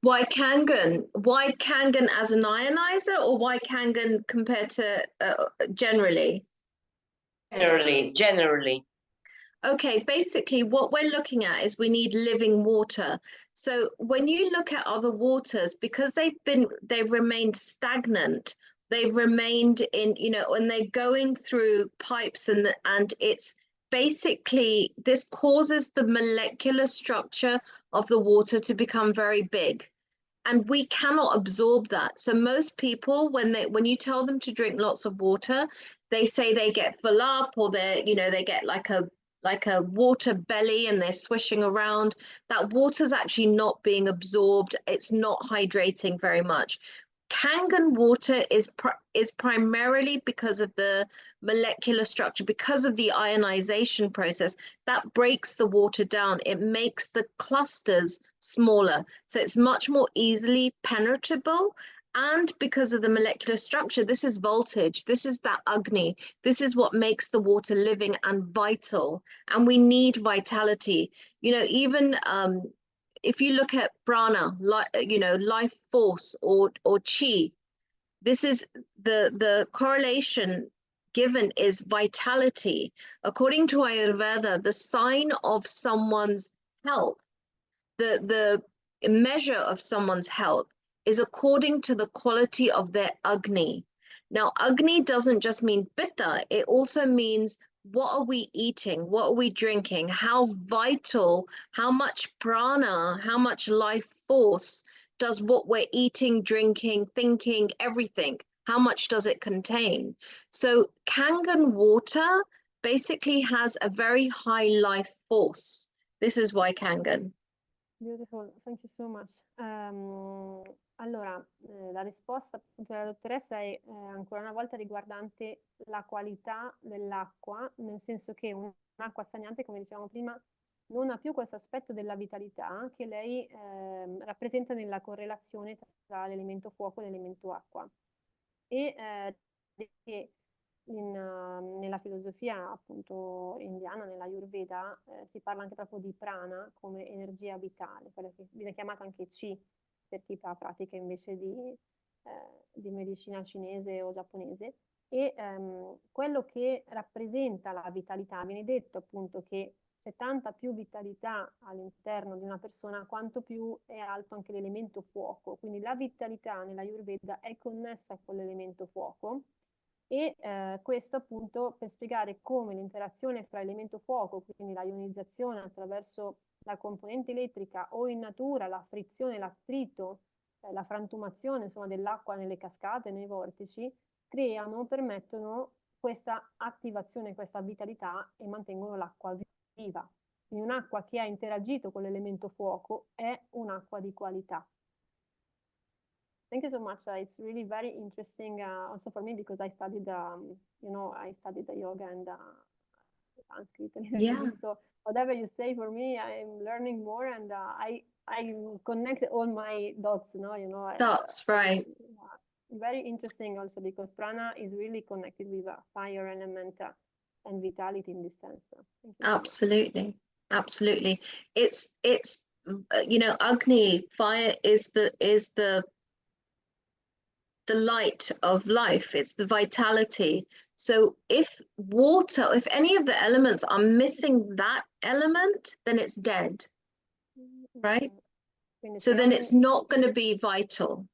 Why Kangen? Why Kangen as an ionizer, or why Kangen compared to generally? Generally. Okay, basically what we're looking at is we need living water. So when you look at other waters, because they've remained stagnant, they've remained in, you know, when they're going through pipes and it's basically, this causes the molecular structure of the water to become very big. And we cannot absorb that. So most people, when you tell them to drink lots of water, they say they get full up, or they get like a water belly and they're swishing around. That water's actually not being absorbed. It's not hydrating very much. Kangen water is primarily because of the molecular structure, because of the ionization process that breaks the water down. It makes the clusters smaller, so it's much more easily penetrable. And because of the molecular structure, this is voltage, this is that Agni, this is what makes the water living and vital. And we need vitality. You know, even if you look at prana, life force or chi, this is the correlation given is vitality. According to Ayurveda, the sign of someone's health, the measure of someone's health is according to the quality of their Agni. Now, Agni doesn't just mean pitta, it also means what are we eating? What are we drinking? How vital, how much prana, how much life force does what we're eating, drinking, thinking, everything, how much does it contain? So Kangen water basically has a very high life force. This is why Kangen. Beautiful, thank you so much. Allora, la risposta appunto della dottoressa è ancora una volta riguardante la qualità dell'acqua, nel senso che un'acqua stagnante, come dicevamo prima, non ha più questo aspetto della vitalità che lei rappresenta nella correlazione tra l'elemento fuoco e l'elemento acqua. E che nella filosofia appunto indiana, nella Ayurveda, si parla anche proprio di prana come energia vitale, quella che viene chiamata anche chi per chi fa pratica invece di medicina cinese o giapponese. E quello che rappresenta la vitalità, viene detto appunto che c'è tanta più vitalità all'interno di una persona quanto più è alto anche l'elemento fuoco. Quindi la vitalità nella Ayurveda è connessa con l'elemento fuoco E questo appunto per spiegare come l'interazione fra elemento fuoco, quindi la ionizzazione attraverso la componente elettrica o in natura la frizione, l'attrito, la frantumazione insomma dell'acqua nelle cascate, nei vortici, permettono questa attivazione, questa vitalità e mantengono l'acqua viva. Quindi un'acqua che ha interagito con l'elemento fuoco è un'acqua di qualità. Thank you so much. It's really very interesting also for me because I studied, you know, I studied the yoga and Sanskrit and everything. So whatever you say for me, I'm learning more and I connect all my dots, no, you know. That's right. Very interesting also because prana is really connected with fire element and vitality in this sense. So absolutely, absolutely. It's you know, Agni, fire is the light of life. It's the vitality. So if water, if any of the elements are missing that element, then it's dead, right? So then it's not going to be vital.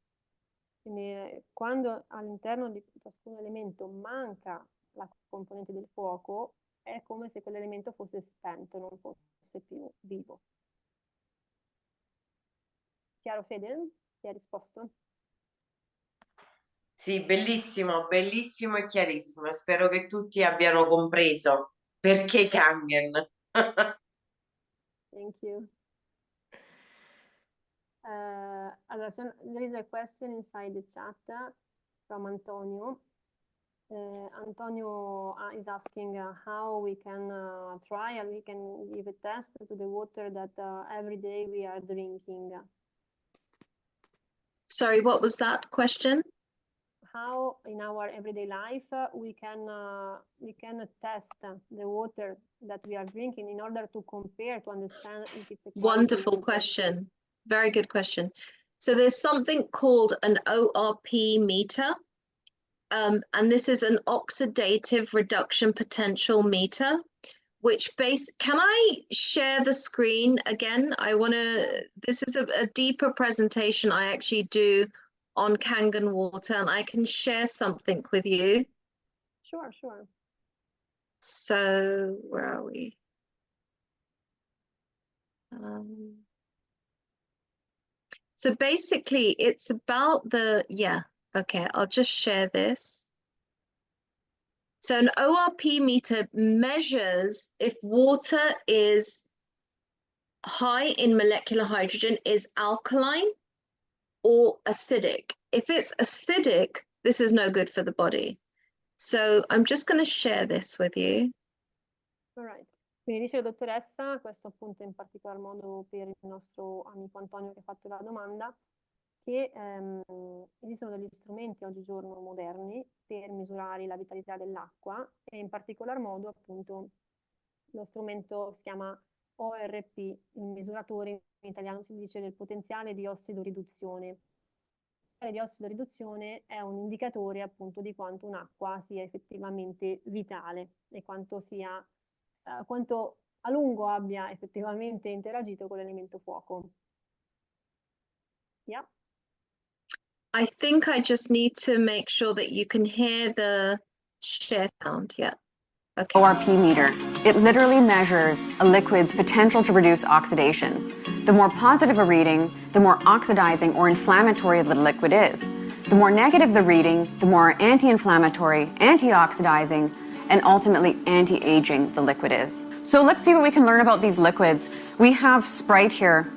Quindi quando all'interno di ciascun elemento manca la componente del fuoco, è come se quell'elemento fosse spento, non fosse più vivo. Chiaro, Fede? Ti ha risposto? Sì, bellissimo, bellissimo e chiarissimo. Spero che tutti abbiano compreso perché Kangen. Thank you. Allora, there is a question inside the chat from Antonio. Antonio is asking how we can try and we can give a test to the water that every day we are drinking. Sorry, what was that question? How in our everyday life we can test the water that we are drinking in order to compare, to understand if it's a wonderful question. Very good question. So there's something called an ORP meter. And this is an oxidative reduction potential meter, which can I share the screen again? This is a deeper presentation I actually do on Kangen Water, and I can share something with you. Sure, sure. So where are we? So basically it's about okay, I'll just share this. So an ORP meter measures if water is high in molecular hydrogen, is alkaline or acidic. If it's acidic, this is no good for the body. So I'm just going to share this with you. All right. Quindi dice la dottoressa, questo appunto in particolar modo per il nostro amico Antonio che ha fatto la domanda, che esistono degli strumenti oggigiorno moderni per misurare la vitalità dell'acqua e in particolar modo appunto lo strumento si chiama ORP, il misuratore in italiano si dice del potenziale di ossido-riduzione. Il potenziale di ossido-riduzione è un indicatore appunto di quanto un'acqua sia effettivamente vitale e quanto sia quanto a lungo abbia effettivamente interagito con l'elemento fuoco. Yeah. I think I just need to make sure that you can hear the share sound. Yeah. Okay. ORP meter. It literally measures a liquid's potential to reduce oxidation. The more positive a reading, the more oxidizing or inflammatory the liquid is. The more negative the reading, the more anti-inflammatory, anti-oxidizing, and ultimately anti-aging the liquid is. So let's see what we can learn about these liquids. We have Sprite here.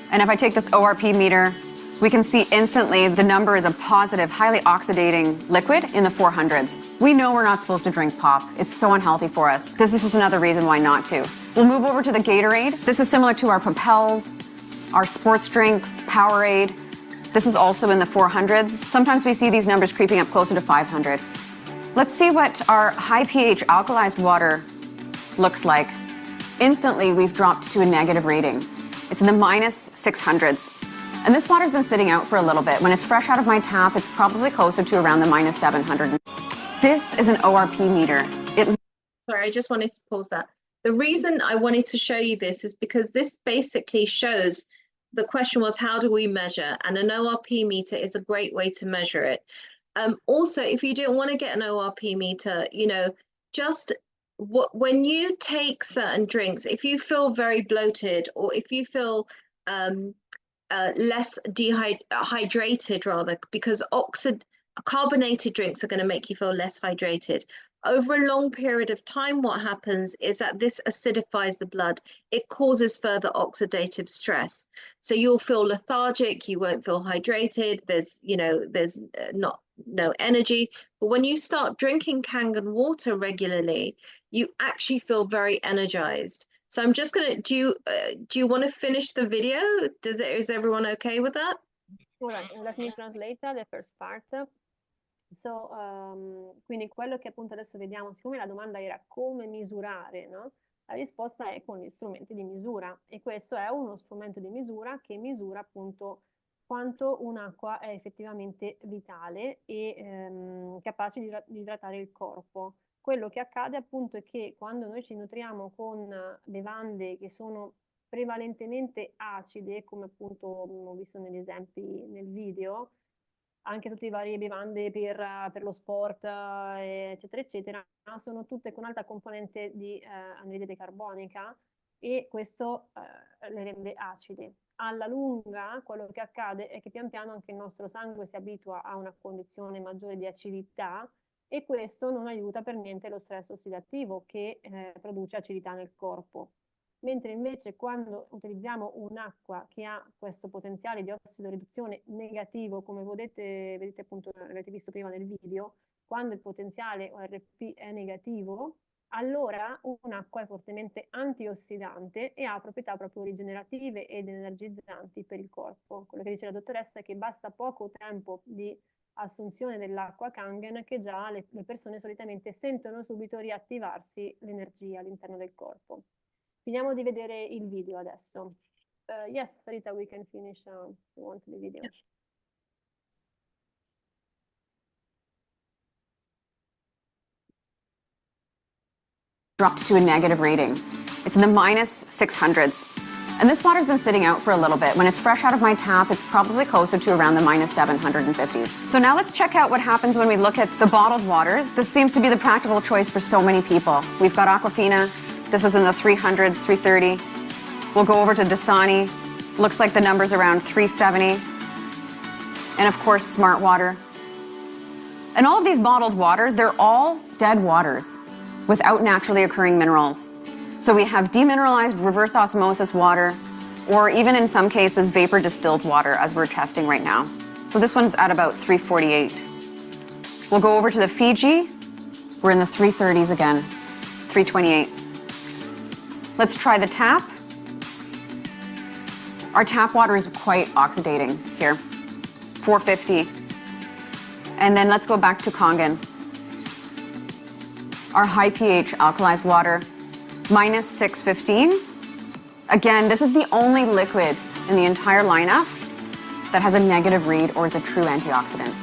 And if I take this ORP meter, we can see instantly the number is a positive, highly oxidating liquid in the 400s. We know we're not supposed to drink pop. It's so unhealthy for us. This is just another reason why not to. We'll move over to the Gatorade. This is similar to our Propels, our sports drinks, Powerade. This is also in the 400s. Sometimes we see these numbers creeping up closer to 500. Let's see what our high pH alkalized water looks like. Instantly, we've dropped to a negative reading. It's in the minus 600s. And this water's been sitting out for a little bit. When it's fresh out of my tap, it's probably closer to around the minus 700s. This is an ORP meter. Sorry, I just wanted to pause that. The reason I wanted to show you this is because this basically shows, the question was, how do we measure? And an ORP meter is a great way to measure it. Also, if you don't want to get an ORP meter, you know, just when you take certain drinks, if you feel very bloated or if you feel less hydrated rather, because carbonated drinks are going to make you feel less hydrated. Over a long period of time, what happens is that this acidifies the blood. It causes further oxidative stress. So you'll feel lethargic, you won't feel hydrated, there's no energy. But when you start drinking Kangen water regularly, you actually feel very energized. So I'm just gonna, do you want to finish the video? Is everyone okay with that? All right, let me translate the first part. So, quindi quello che appunto adesso vediamo, siccome la domanda era come misurare, no? La risposta è con gli strumenti di misura, e questo è uno strumento di misura che misura appunto quanto un'acqua è effettivamente vitale e capace di idratare il corpo. Quello che accade appunto è che quando noi ci nutriamo con bevande che sono prevalentemente acide, come appunto ho visto negli esempi nel video, anche tutte le varie bevande per lo sport, eccetera, eccetera, sono tutte con alta componente di anidride carbonica, e questo le rende acide. Alla lunga quello che accade è che pian piano anche il nostro sangue si abitua a una condizione maggiore di acidità, e questo non aiuta per niente lo stress ossidativo che produce acidità nel corpo. Mentre invece quando utilizziamo un'acqua che ha questo potenziale di ossido-riduzione negativo, come vedete appunto, avete visto prima nel video, quando il potenziale ORP è negativo, allora un'acqua è fortemente antiossidante e ha proprietà proprio rigenerative ed energizzanti per il corpo. Quello che dice la dottoressa è che basta poco tempo di assunzione dell'acqua Kangen che già le persone solitamente sentono subito riattivarsi l'energia all'interno del corpo. Finiamo di vedere il video adesso. Yes, Sarita, we can finish if you want the video. Yeah. Dropped to a negative reading. It's in the minus 600s. And this water's been sitting out for a little bit. When it's fresh out of my tap, it's probably closer to around the minus 750s. So now let's check out what happens when we look at the bottled waters. This seems to be the practical choice for so many people. We've got Aquafina. This is in the 300s, 330. We'll go over to Dasani. Looks like the number's around 370. And of course, Smart Water. And all of these bottled waters, they're all dead waters without naturally occurring minerals. So we have demineralized reverse osmosis water, or even in some cases, vapor distilled water, as we're testing right now. So this one's at about 348. We'll go over to the Fiji. We're in the 330s again, 328. Let's try the tap. Our tap water is quite oxidating here, 450. And then let's go back to Kangen. Our high pH alkalized water, minus 615. Again, this is the only liquid in the entire lineup that has a negative read or is a true antioxidant.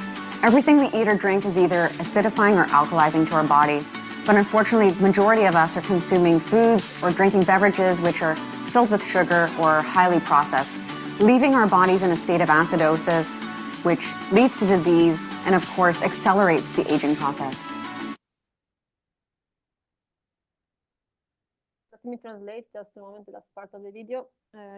Everything we eat or drink is either acidifying or alkalizing to our body. But unfortunately, the majority of us are consuming foods or drinking beverages which are filled with sugar or highly processed, leaving our bodies in a state of acidosis, which leads to disease and, of course, accelerates the aging process. Let me translate just a moment the last part of the video.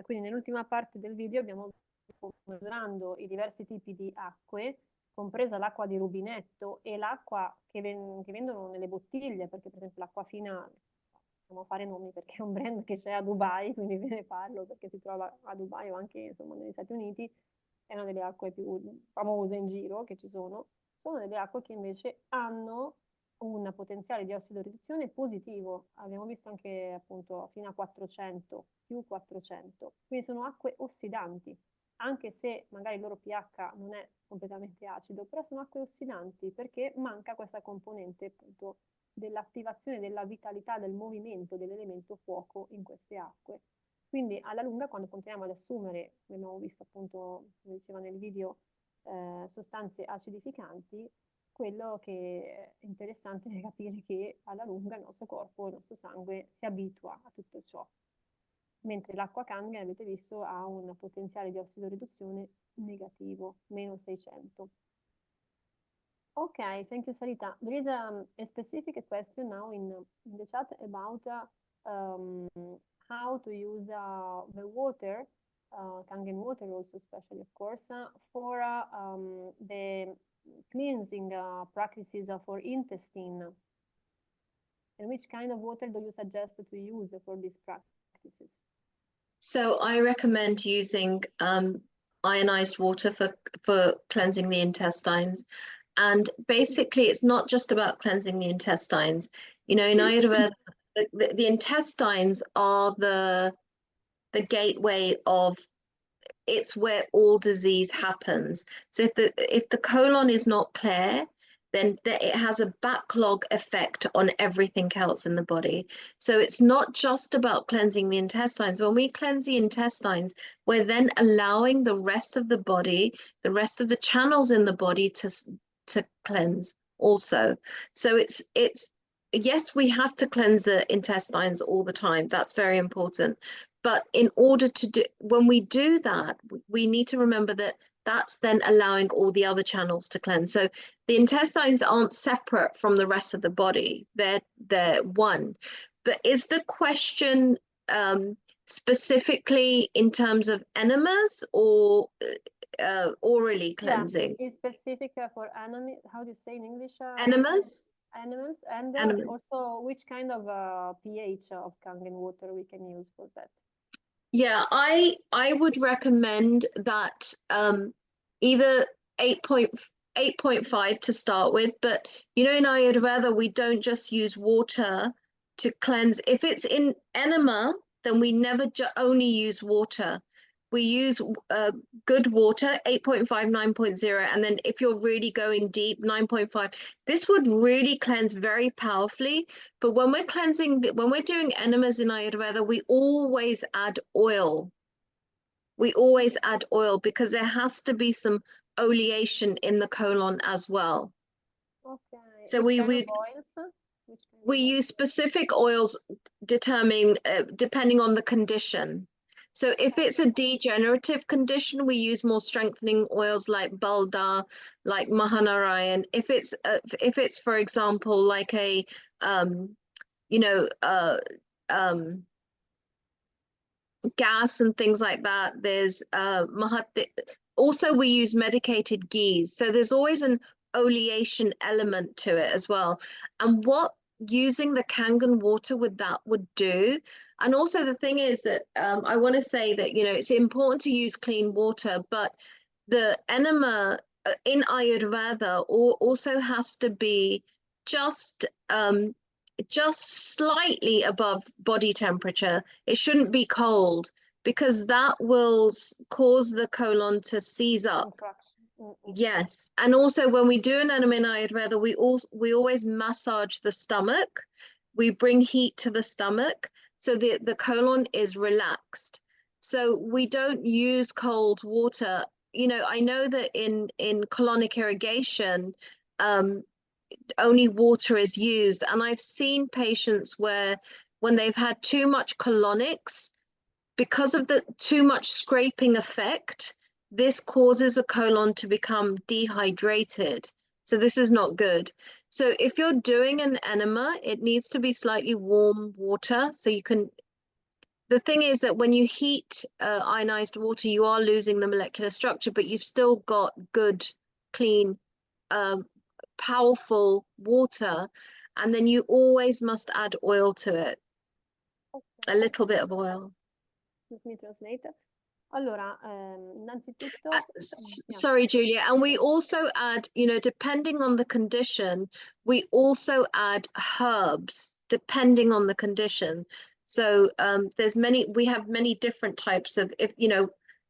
Quindi nell'ultima parte del video abbiamo visto misurando i diversi tipi di acque, compresa l'acqua di rubinetto e l'acqua che vendono nelle bottiglie, perché per esempio l'acqua fina, possiamo fare nomi perché è un brand che c'è a Dubai, quindi ve ne parlo perché si trova a Dubai o anche insomma negli Stati Uniti, è una delle acque più famose in giro che ci sono delle acque che invece hanno un potenziale di ossido-riduzione positivo. Abbiamo visto anche appunto fino a 400, più 400. Quindi sono acque ossidanti, anche se magari il loro pH non è completamente acido, però sono acque ossidanti perché manca questa componente appunto dell'attivazione della vitalità, del movimento dell'elemento fuoco in queste acque. Quindi alla lunga, quando continuiamo ad assumere, come abbiamo visto appunto, come diceva nel video, sostanze acidificanti, quello che è interessante è capire che alla lunga il nostro corpo, il nostro sangue si abitua a tutto ciò. Mentre l'acqua Kangen, avete visto, ha un potenziale di ossido-riduzione negativo, meno 600. Okay, thank you, Sarita. There is a specific question now in the chat about how to use the water, Kangen water also especially, of course, for the cleansing practices for intestine. And which kind of water do you suggest to use for these practices? So I recommend using ionized water for cleansing the intestines. And basically, it's not just about cleansing the intestines. You know, in Ayurveda, the intestines are the gateway of, it's where all disease happens. So if the colon is not clear, then it has a backlog effect on everything else in the body. So it's not just about cleansing the intestines. When we cleanse the intestines, we're then allowing the rest of the body, the rest of the channels in the body to cleanse also. So it's yes, we have to cleanse the intestines all the time. That's very important. But in order to do, when we do that, we need to remember that that's then allowing all the other channels to cleanse. So the intestines aren't separate from the rest of the body. They're one. But is the question specifically in terms of enemas or orally cleansing? Yeah, it's specific for enemy. How do you say in English? Enemas? Animals, and Enemas. also which kind of pH of Kangen water we can use for that? Yeah, I would recommend that either 8.5 to start with, but you know, in Ayurveda we don't just use water to cleanse. If it's in enema, then we never only use water. We use good water, 8.5, 9.0, and then if you're really going deep, 9.5. This would really cleanse very powerfully. But when we're cleansing, when we're doing enemas in Ayurveda, we always add oil. We always add oil because there has to be some oleation in the colon as well. Okay. So Which kind of oils? We use specific oils depending on the condition. So if it's a degenerative condition, we use more strengthening oils like Balda, like Mahanarayan. If it's for example like a gas and things like that, there's also we use medicated ghees. So there's always an oleation element to it as well. And what using the Kangen water with that would do. And also the thing is that I want to say that, you know, it's important to use clean water, but the enema in Ayurveda also has to be just slightly above body temperature. It shouldn't be cold because that will cause the colon to seize up. Yes, and also when we do an enema in Ayurveda, we always massage the stomach. We bring heat to the stomach so the colon is relaxed. So we don't use cold water. You know, I know that in colonic irrigation, only water is used, and I've seen patients where when they've had too much colonics, because of the too much scraping effect, this causes a colon to become dehydrated. So this is not good. So if you're doing an enema, it needs to be slightly warm water. So you can, the thing is that when you heat ionized water, you are losing the molecular structure, but you've still got good, clean, powerful water. And then you always must add oil to it. A little bit of oil. Let me translate. Allora, innanzitutto... Sorry, Giulia. And we also add, you know, depending on the condition, we also add herbs, depending on the condition. So we have many different types of, if you know,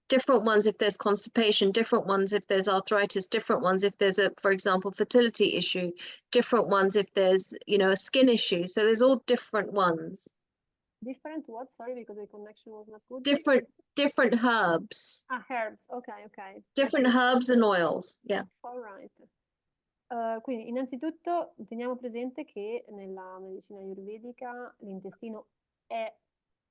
different ones if there's constipation, different ones if there's arthritis, different ones if there's for example, fertility issue, different ones if there's, you know, a skin issue. So there's all different ones. Different what? Sorry, because the connection was not good. Different herbs. Herbs, ok. Different herbs and oils, yeah. All right. Quindi innanzitutto teniamo presente che nella medicina ayurvedica l'intestino è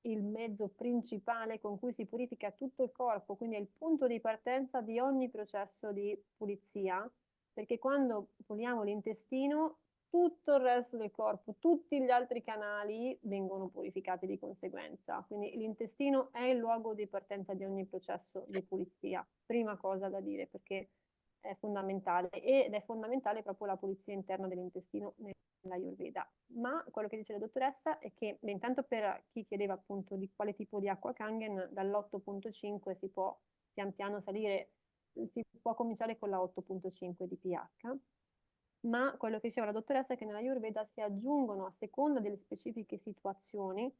il mezzo principale con cui si purifica tutto il corpo, quindi è il punto di partenza di ogni processo di pulizia perché quando puliamo l'intestino, tutto il resto del corpo, tutti gli altri canali vengono purificati di conseguenza. Quindi l'intestino è il luogo di partenza di ogni processo di pulizia. Prima cosa da dire, perché è fondamentale, ed è fondamentale proprio la pulizia interna dell'intestino nell'Ayurveda. Ma quello che dice la dottoressa è che, beh, intanto per chi chiedeva appunto di quale tipo di acqua Kangen, dall'8.5 si può pian piano salire, si può cominciare con la 8.5 di pH, ma quello che diceva la dottoressa è che nella Ayurveda si aggiungono, a seconda delle specifiche situazioni,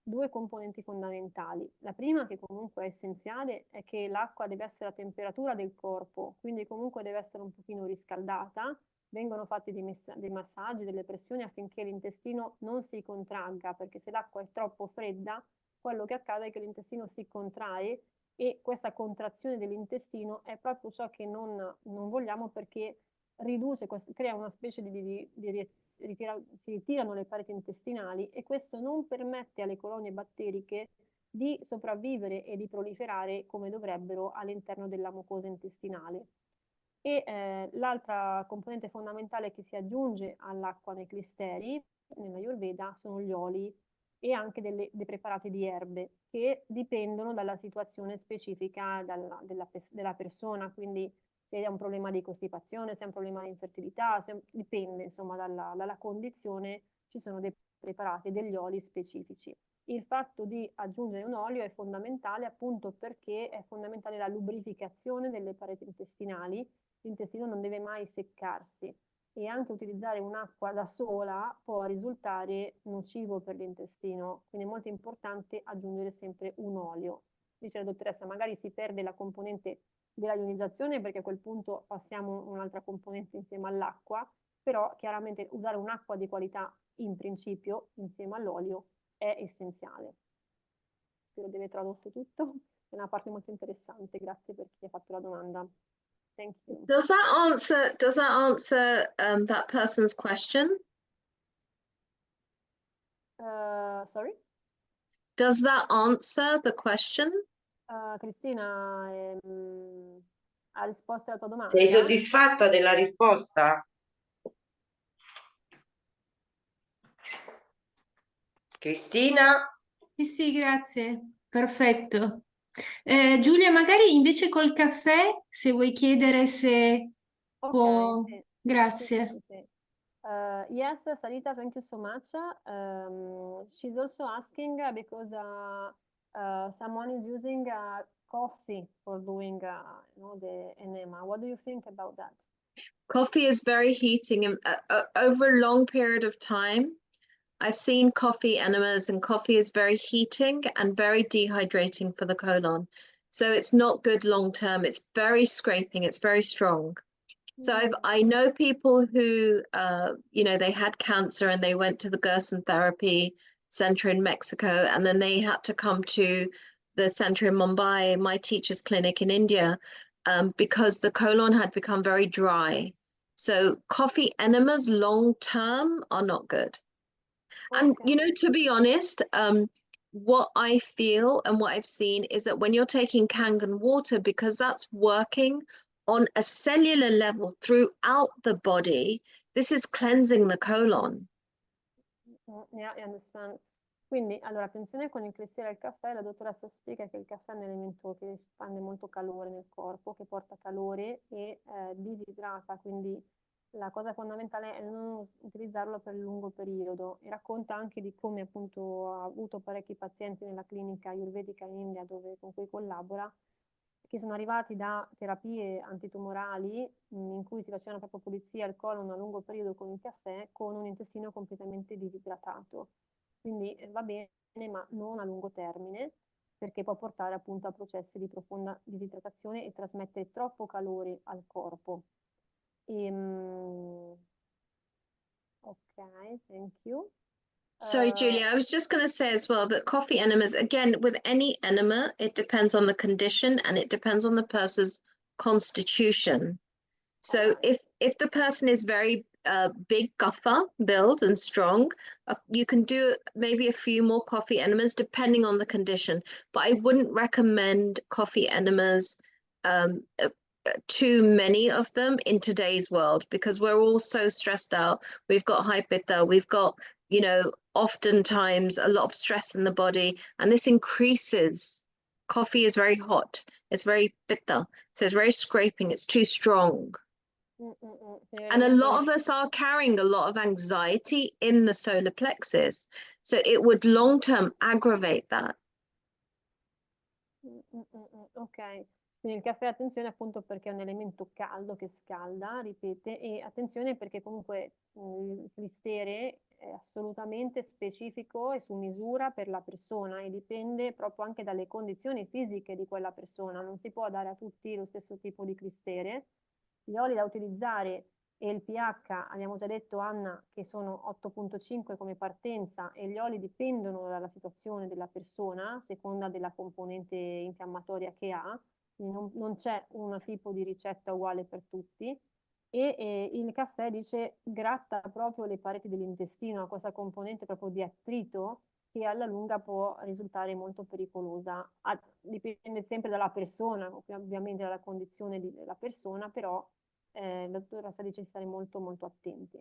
due componenti fondamentali. La prima, che comunque è essenziale, è che l'acqua deve essere a temperatura del corpo, quindi comunque deve essere un pochino riscaldata. Vengono fatti dei massaggi, delle pressioni affinché l'intestino non si contragga, perché se l'acqua è troppo fredda, quello che accade è che l'intestino si contrae, e questa contrazione dell'intestino è proprio ciò che non vogliamo, perché riduce, crea una specie si ritirano le pareti intestinali, e questo non permette alle colonie batteriche di sopravvivere e di proliferare come dovrebbero all'interno della mucosa intestinale. E l'altra componente fondamentale che si aggiunge all'acqua nei clisteri nell'Ayurveda sono gli oli e anche dei preparati di erbe, che dipendono dalla situazione specifica della persona, quindi se è un problema di costipazione, se è un problema di infertilità, dipende insomma dalla condizione, ci sono dei preparati, degli oli specifici. Il fatto di aggiungere un olio è fondamentale appunto perché è fondamentale la lubrificazione delle pareti intestinali. L'intestino non deve mai seccarsi, e anche utilizzare un'acqua da sola può risultare nocivo per l'intestino, quindi è molto importante aggiungere sempre un olio. Dice la dottoressa, magari si perde la componente della ionizzazione, perché a quel punto passiamo un'altra componente insieme all'acqua, però chiaramente usare un'acqua di qualità in principio insieme all'olio è essenziale. Spero di aver tradotto tutto, è una parte molto interessante, grazie per chi ha fatto la domanda. Thank you. Does that answer that person's question? Sorry? Does that answer the question? Cristina, ha risposto alla tua domanda? Sei soddisfatta della risposta? Cristina? Sì, grazie. Perfetto. Giulia, magari invece col caffè, se vuoi chiedere se può... Sì. Grazie. Sì. Yes, Sarita, thank you so much. She's also asking because someone is using coffee for doing the enema. What do you think about that? Coffee is very heating, and over a long period of time, I've seen coffee enemas, and coffee is very heating and very dehydrating for the colon. So it's not good long term. It's very scraping. It's very strong. So I know people who, they had cancer and they went to the Gerson therapy center in Mexico, and then they had to come to the center in Mumbai, my teacher's clinic in India, because the colon had become very dry. So coffee enemas long term are not good. And, to be honest, what I feel and what I've seen is that when you're taking Kangen water, because that's working on a cellular level throughout the body, this is cleansing the colon. Yeah, I understand. Quindi, allora, attenzione con il clistero e il caffè. La dottoressa spiega che il caffè è un elemento che espande molto calore nel corpo, che porta calore e disidrata, quindi la cosa fondamentale è non utilizzarlo per lungo periodo. E racconta anche di come appunto ha avuto parecchi pazienti nella clinica ayurvedica in India con cui collabora, che sono arrivati da terapie antitumorali in cui si facevano proprio pulizia al colon a lungo periodo con il caffè, con un intestino completamente disidratato. Quindi va bene, ma non a lungo termine, perché può portare appunto a processi di profonda disidratazione e trasmettere troppo calore al corpo. Ok, thank you. Sorry, Giulia, I was just going to say as well that coffee enemas, again, with any enema, it depends on the condition and it depends on the person's constitution. So if the person is very big guffer build and strong, you can do maybe a few more coffee enemas depending on the condition. But I wouldn't recommend coffee enemas too many of them in today's world, because we're all so stressed out. We've got high pitta, we've got, you know, oftentimes a lot of stress in the body, and this increases. Coffee is very hot, it's very pitta, so it's very scraping, it's too strong. And a lot of us are carrying a lot of anxiety in the solar plexus, so it would long term aggravate that. Ok, quindi il caffè, attenzione appunto perché è un elemento caldo che scalda, ripete, e attenzione perché comunque il clistere è assolutamente specifico e su misura per la persona e dipende proprio anche dalle condizioni fisiche di quella persona, non si può dare a tutti lo stesso tipo di clistere. Gli oli da utilizzare e il pH, abbiamo già detto Anna, che sono 8,5 come partenza, e gli oli dipendono dalla situazione della persona, a seconda della componente infiammatoria che ha, quindi non c'è un tipo di ricetta uguale per tutti. E il caffè dice gratta proprio le pareti dell'intestino, ha questa componente proprio di attrito che alla lunga può risultare molto pericolosa. Dipende sempre dalla persona, ovviamente dalla condizione della persona, però la dottoressa dice di stare molto molto attenti.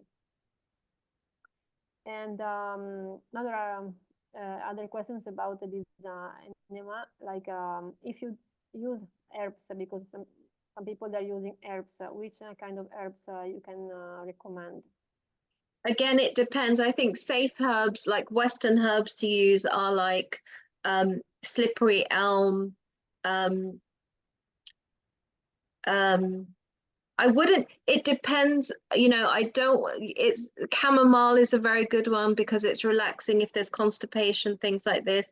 And other questions about this enema, like if you use herbs, because some people are using herbs, which kind of herbs you can recommend? Again, it depends. I think safe herbs, like Western herbs to use, are like slippery elm. I wouldn't, it depends, you know, chamomile is a very good one because it's relaxing if there's constipation, things like this.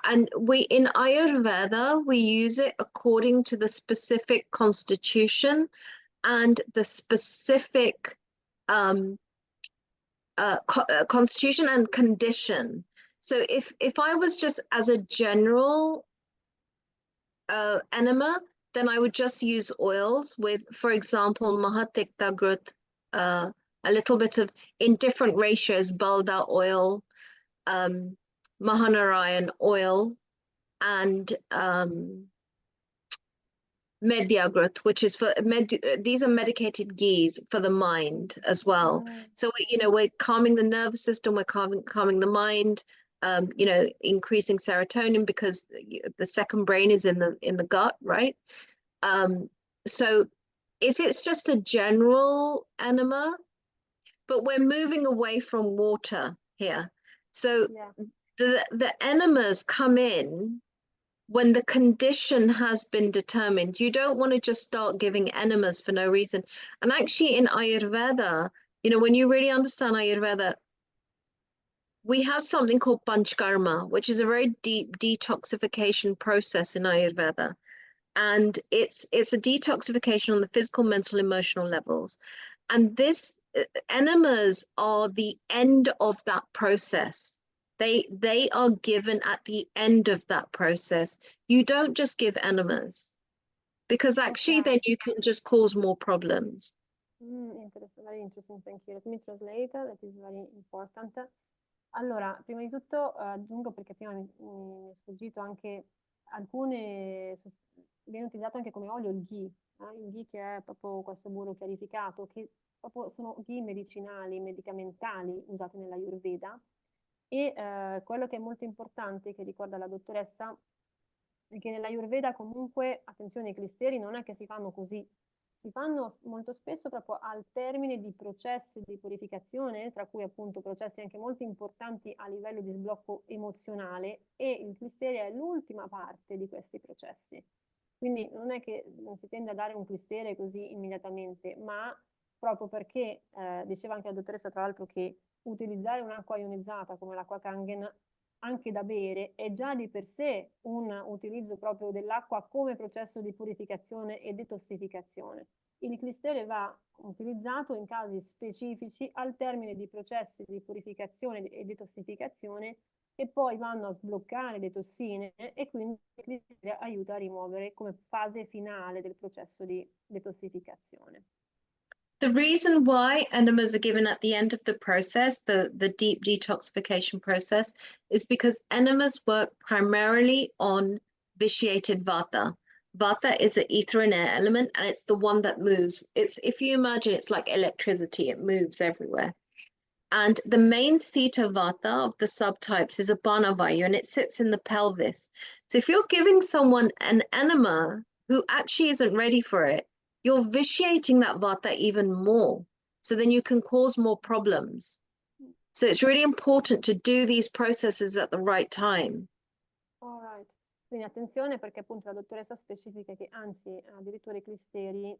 And in Ayurveda, we use it according to the specific constitution and the specific constitution and condition. So if I was just as a general enema, then I would just use oils with, for example, Mahatikta Grut, a little bit of, in different ratios, Balda oil, Mahanarayan oil, and Medyagrut, which is for these are medicated ghees for the mind as well. So you know, we're calming the nervous system, we're calming the mind, you know, increasing serotonin because the second brain is in the gut, right? So if it's just a general enema, but we're moving away from water here, so yeah. the enemas come in when the condition has been determined. You don't want to just start giving enemas for no reason. And actually in Ayurveda, you know, when you really understand Ayurveda, we have something called panchkarma, which is a very deep detoxification process in Ayurveda. And it's a detoxification on the physical, mental, emotional levels. And this enemas are the end of that process. They are given at the end of that process. You don't just give enemas, because actually then you can just cause more problems. Very interesting, thank you. Let me translate, that is very important. Allora, prima di tutto aggiungo, perché prima mi è sfuggito anche alcune, viene utilizzato anche come olio il ghee, il ghee che è proprio questo burro chiarificato, che proprio sono ghee medicinali, medicamentali usati nella Ayurveda. E quello che è molto importante, che ricorda la dottoressa, è che nella Ayurveda comunque, attenzione, i clisteri non è che si fanno così, si fanno molto spesso proprio al termine di processi di purificazione, tra cui appunto processi anche molto importanti a livello di sblocco emozionale, e il clisterio è l'ultima parte di questi processi. Quindi non è che non si tende a dare un clistere così immediatamente, ma proprio perché, diceva anche la dottoressa tra l'altro, che utilizzare un'acqua ionizzata come l'acqua Kangen anche da bere è già di per sé un utilizzo proprio dell'acqua come processo di purificazione e detossificazione. Il clistere va utilizzato in casi specifici al termine di processi di purificazione e detossificazione che poi vanno a sbloccare le tossine, e quindi il clistere aiuta a rimuovere come fase finale del processo di detossificazione. The reason why enemas are given at the end of the process, the deep detoxification process, is because enemas work primarily on vitiated vata. Vata is an ether and air element, and it's the one that moves. It's, if you imagine, it's like electricity, it moves everywhere. And the main seat of Vata of the subtypes is a Banavayu, and it sits in the pelvis. So if you're giving someone an enema who actually isn't ready for it, you're vitiating that Vata even more. So then you can cause more problems. So it's really important to do these processes at the right time. All right. Quindi attenzione, perché appunto la dottoressa specifica che anzi addirittura i clisteri,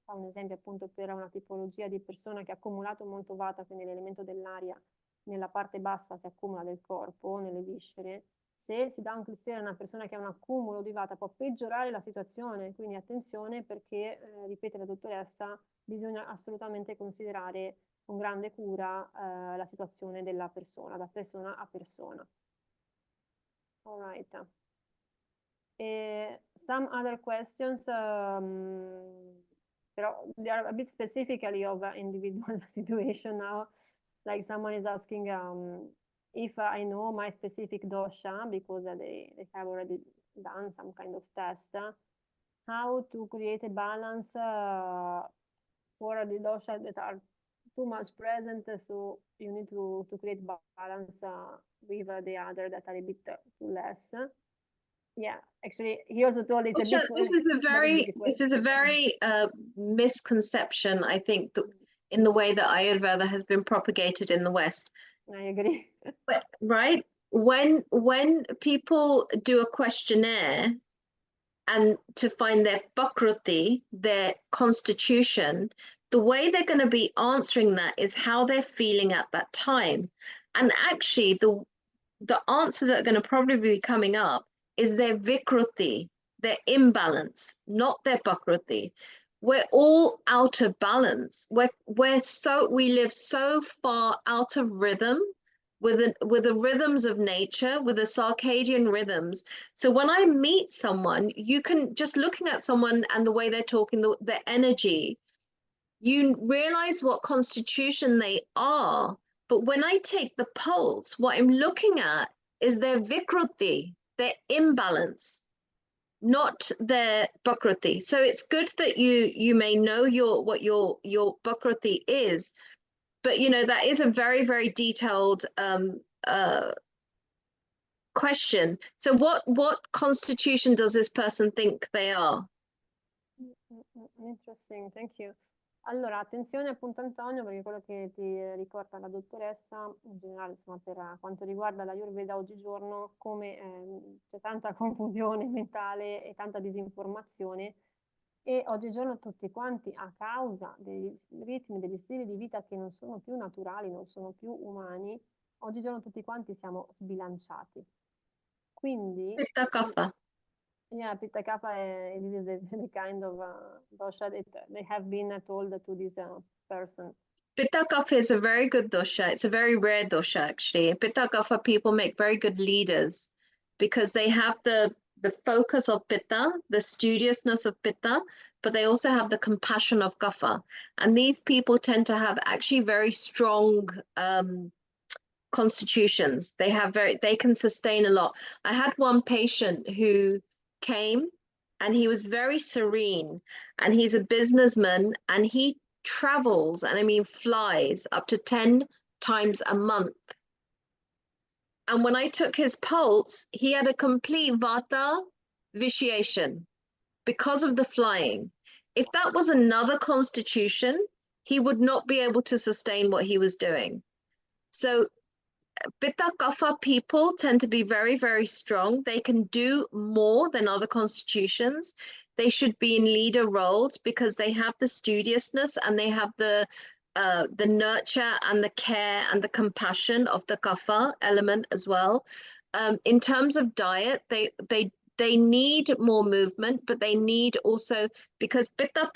fa un esempio appunto per una tipologia di persona che ha accumulato molto vata, quindi l'elemento dell'aria nella parte bassa si accumula del corpo, nelle viscere. Se si dà un clistero a una persona che ha un accumulo di vata può peggiorare la situazione, quindi attenzione perché, ripete la dottoressa, bisogna assolutamente considerare con grande cura la situazione della persona, da persona a persona. All right. Some other questions, però they are a bit specifically of individual situation now. Like someone is asking if I know my specific dosha, because they have already done some kind of test, how to create a balance for the dosha that are too much present, so you need to create balance with the other that are a bit too less. Yeah, actually, he also told it's a bit. This is a very misconception, I think, that in the way that Ayurveda has been propagated in the West. I agree. But, right? When people do a questionnaire and to find their Prakruti, their constitution, the way they're going to be answering that is how they're feeling at that time. And actually, the answers that are going to probably be coming up is their Vikruti, their imbalance, not their Prakruti. We're all out of balance. We live so far out of rhythm with the rhythms of nature, with the circadian rhythms. So when I meet someone, you can, just looking at someone and the way they're talking, the energy, you realize what constitution they are. But when I take the pulse, what I'm looking at is their Vikruti, their imbalance, not their Prakruti. So it's good that you may know what your Prakruti is, but you know that is a very, very detailed question. So what constitution does this person think they are? Interesting, thank you. Allora, attenzione appunto Antonio, perché quello che ti ricorda la dottoressa, in generale, insomma, per quanto riguarda l'Ayurveda oggigiorno, come c'è tanta confusione mentale e tanta disinformazione, e oggigiorno tutti quanti, a causa dei ritmi, degli stili di vita che non sono più naturali, non sono più umani, oggigiorno tutti quanti siamo sbilanciati. Quindi... Pitta Kapha. Yeah, Pitta Kapha is the kind of dosha that they have been told to this person. Pitta Kapha is a very good dosha. It's a very rare dosha, actually. Pitta Kapha people make very good leaders because they have the focus of Pitta, the studiousness of Pitta, but they also have the compassion of Kapha. And these people tend to have actually very strong constitutions. They can sustain a lot. I had one patient who came and he was very serene, and he's a businessman, and he travels, and I mean flies, up to 10 times a month. And when I took his pulse, he had a complete Vata vitiation because of the flying. If that was another constitution, he would not be able to sustain what he was doing. So Pitta Kapha people tend to be very, very strong. They can do more than other constitutions. They should be in leader roles because they have the studiousness and they have the nurture and the care and the compassion of the Kapha element as well. In terms of diet, they need more movement, but they need also, because Pitta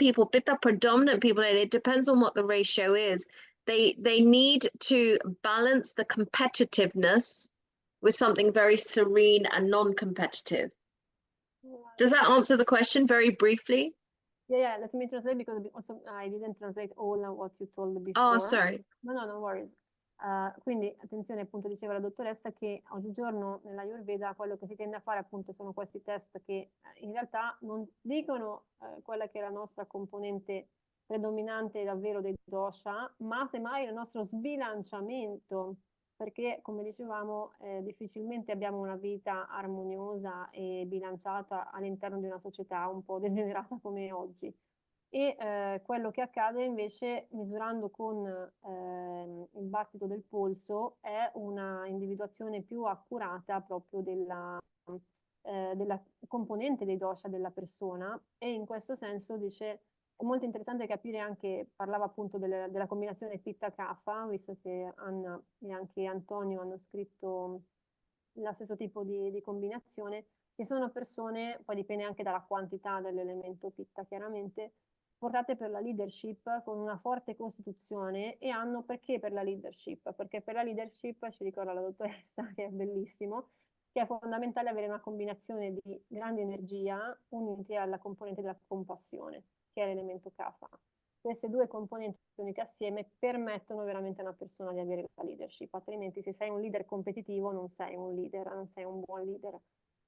predominant people, and it depends on what the ratio is, they need to balance the competitiveness with something very serene and non-competitive. Does that answer the question very briefly? Yeah, let me translate because also I didn't translate all of what you told before. Oh, sorry. No worries. Quindi attenzione, appunto diceva la dottoressa che oggigiorno nell'Ayurveda quello che si tende a fare appunto sono questi test che in realtà non dicono quella che è la nostra componente predominante davvero dei dosha, ma semmai il nostro sbilanciamento, perché come dicevamo difficilmente abbiamo una vita armoniosa e bilanciata all'interno di una società un po' degenerata come oggi. E quello che accade invece misurando con il battito del polso è una individuazione più accurata proprio della componente dei dosha della persona, e in questo senso dice è molto interessante capire anche, parlava appunto della combinazione pitta-kapha, visto che Anna e anche Antonio hanno scritto lo stesso tipo di combinazione, che sono persone, poi dipende anche dalla quantità dell'elemento pitta chiaramente, portate per la leadership con una forte costituzione, e hanno perché per la leadership? Perché per la leadership, ci ricorda la dottoressa che è bellissimo, che è fondamentale avere una combinazione di grande energia unite alla componente della compassione, che è l'elemento kapha. Queste due componenti unite assieme permettono veramente a una persona di avere la leadership, altrimenti se sei un leader competitivo non sei un leader, non sei un buon leader.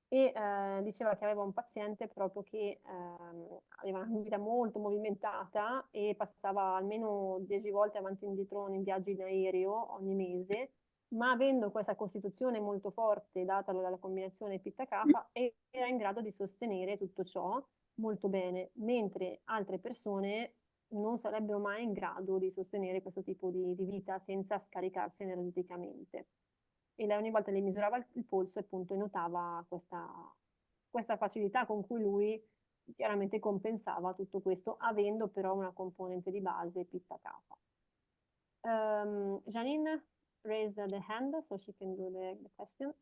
E diceva che aveva un paziente proprio che aveva una vita molto movimentata e passava almeno 10 volte avanti e indietro in viaggi in aereo ogni mese, ma avendo questa costituzione molto forte data dalla combinazione pitta-kapha era in grado di sostenere tutto ciò molto bene, mentre altre persone non sarebbero mai in grado di sostenere questo tipo di vita senza scaricarsi energeticamente. E lei ogni volta le misurava il polso e appunto notava questa facilità con cui lui chiaramente compensava tutto questo, avendo però una componente di base pitta-kapha. Janine raised the hand so she can do the question.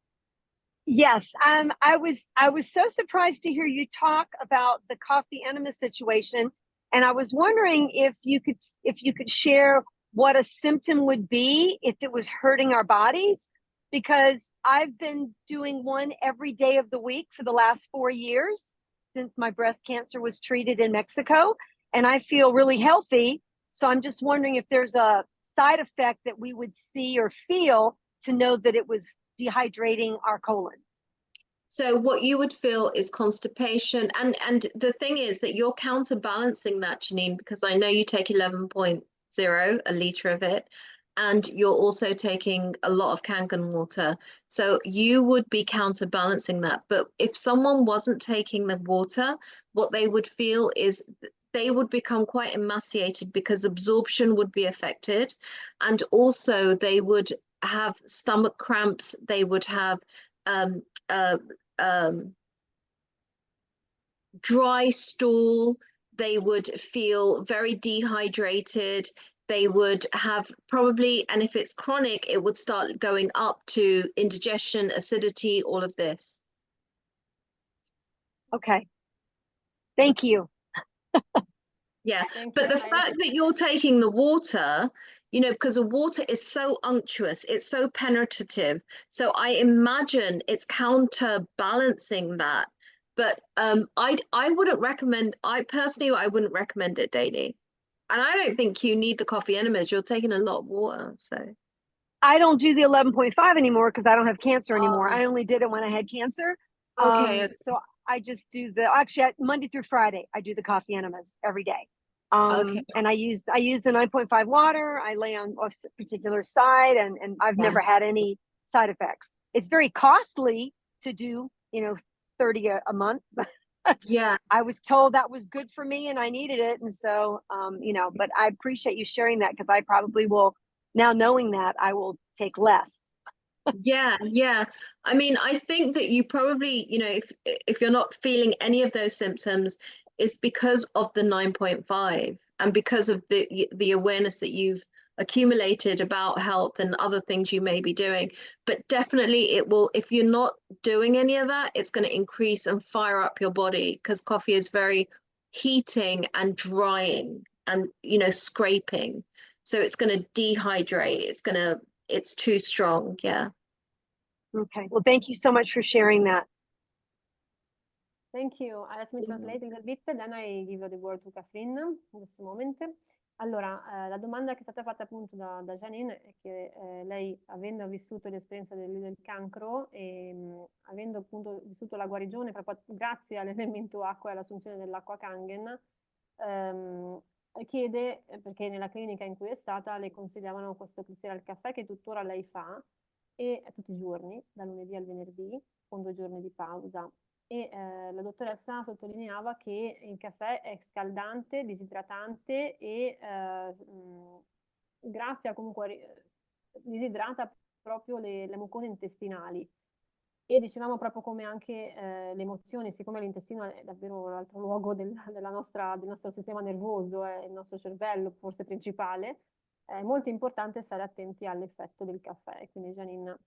Yes, I was so surprised to hear you talk about the coffee enema situation, and I was wondering if you could share what a symptom would be if it was hurting our bodies, because I've been doing one every day of the week for the last 4 years since my breast cancer was treated in Mexico, and I feel really healthy. So I'm just wondering if there's a side effect that we would see or feel to know that it was dehydrating our colon. So what you would feel is constipation, and the thing is that you're counterbalancing that, Janine, because I know you take 11.0, a liter of it, and you're also taking a lot of Kangen water. So you would be counterbalancing that. But if someone wasn't taking the water, what they would feel is they would become quite emaciated because absorption would be affected, and also they would have stomach cramps, they would have dry stool, they would feel very dehydrated, they would have probably, and if it's chronic, it would start going up to indigestion, acidity, all of this. Okay. Thank you. Yeah, but the fact that you're taking the water, you know, because the water is so unctuous, it's so penetrative. So I imagine it's counterbalancing that. But I wouldn't recommend, I wouldn't recommend it daily. And I don't think you need the coffee enemas. You're taking a lot of water, so. I don't do the 11.5 anymore because I don't have cancer anymore. I only did it when I had cancer. Okay. So I just do actually Monday through Friday, I do the coffee enemas every day. Okay. And I use the 9.5 water. I lay on a particular side, and I've never had any side effects. It's very costly to do, 30 a month. Yeah. I was told that was good for me and I needed it. And so, but I appreciate you sharing that, because I probably will, now knowing that, I will take less. Yeah. I mean, I think that you probably, if you're not feeling any of those symptoms, it's because of the 9.5 and because of the awareness that you've accumulated about health and other things you may be doing. But definitely it will, if you're not doing any of that, it's going to increase and fire up your body, because coffee is very heating and drying and, scraping. So it's going to dehydrate. It's too strong. Yeah. Okay. Well, thank you so much for sharing that. Thank you. Let me translate a little bit, then I give the word to Catherine in this moment. Allora, la domanda che è stata fatta appunto da Janine è che lei, avendo vissuto l'esperienza del cancro e avendo appunto vissuto la guarigione grazie all'elemento acqua e all'assunzione dell'acqua Kangen, chiede, perché nella clinica in cui è stata le consigliavano questo clissere al caffè che tuttora lei fa, e tutti i giorni, dal lunedì al venerdì, con 2 giorni di pausa. E la dottoressa sottolineava che il caffè è scaldante, disidratante e graffia, comunque disidrata proprio le mucose intestinali. E dicevamo proprio come anche le emozioni, siccome l'intestino è davvero l'altro luogo del nostro sistema nervoso, è il nostro cervello forse principale, è molto importante stare attenti all'effetto del caffè. Quindi Janine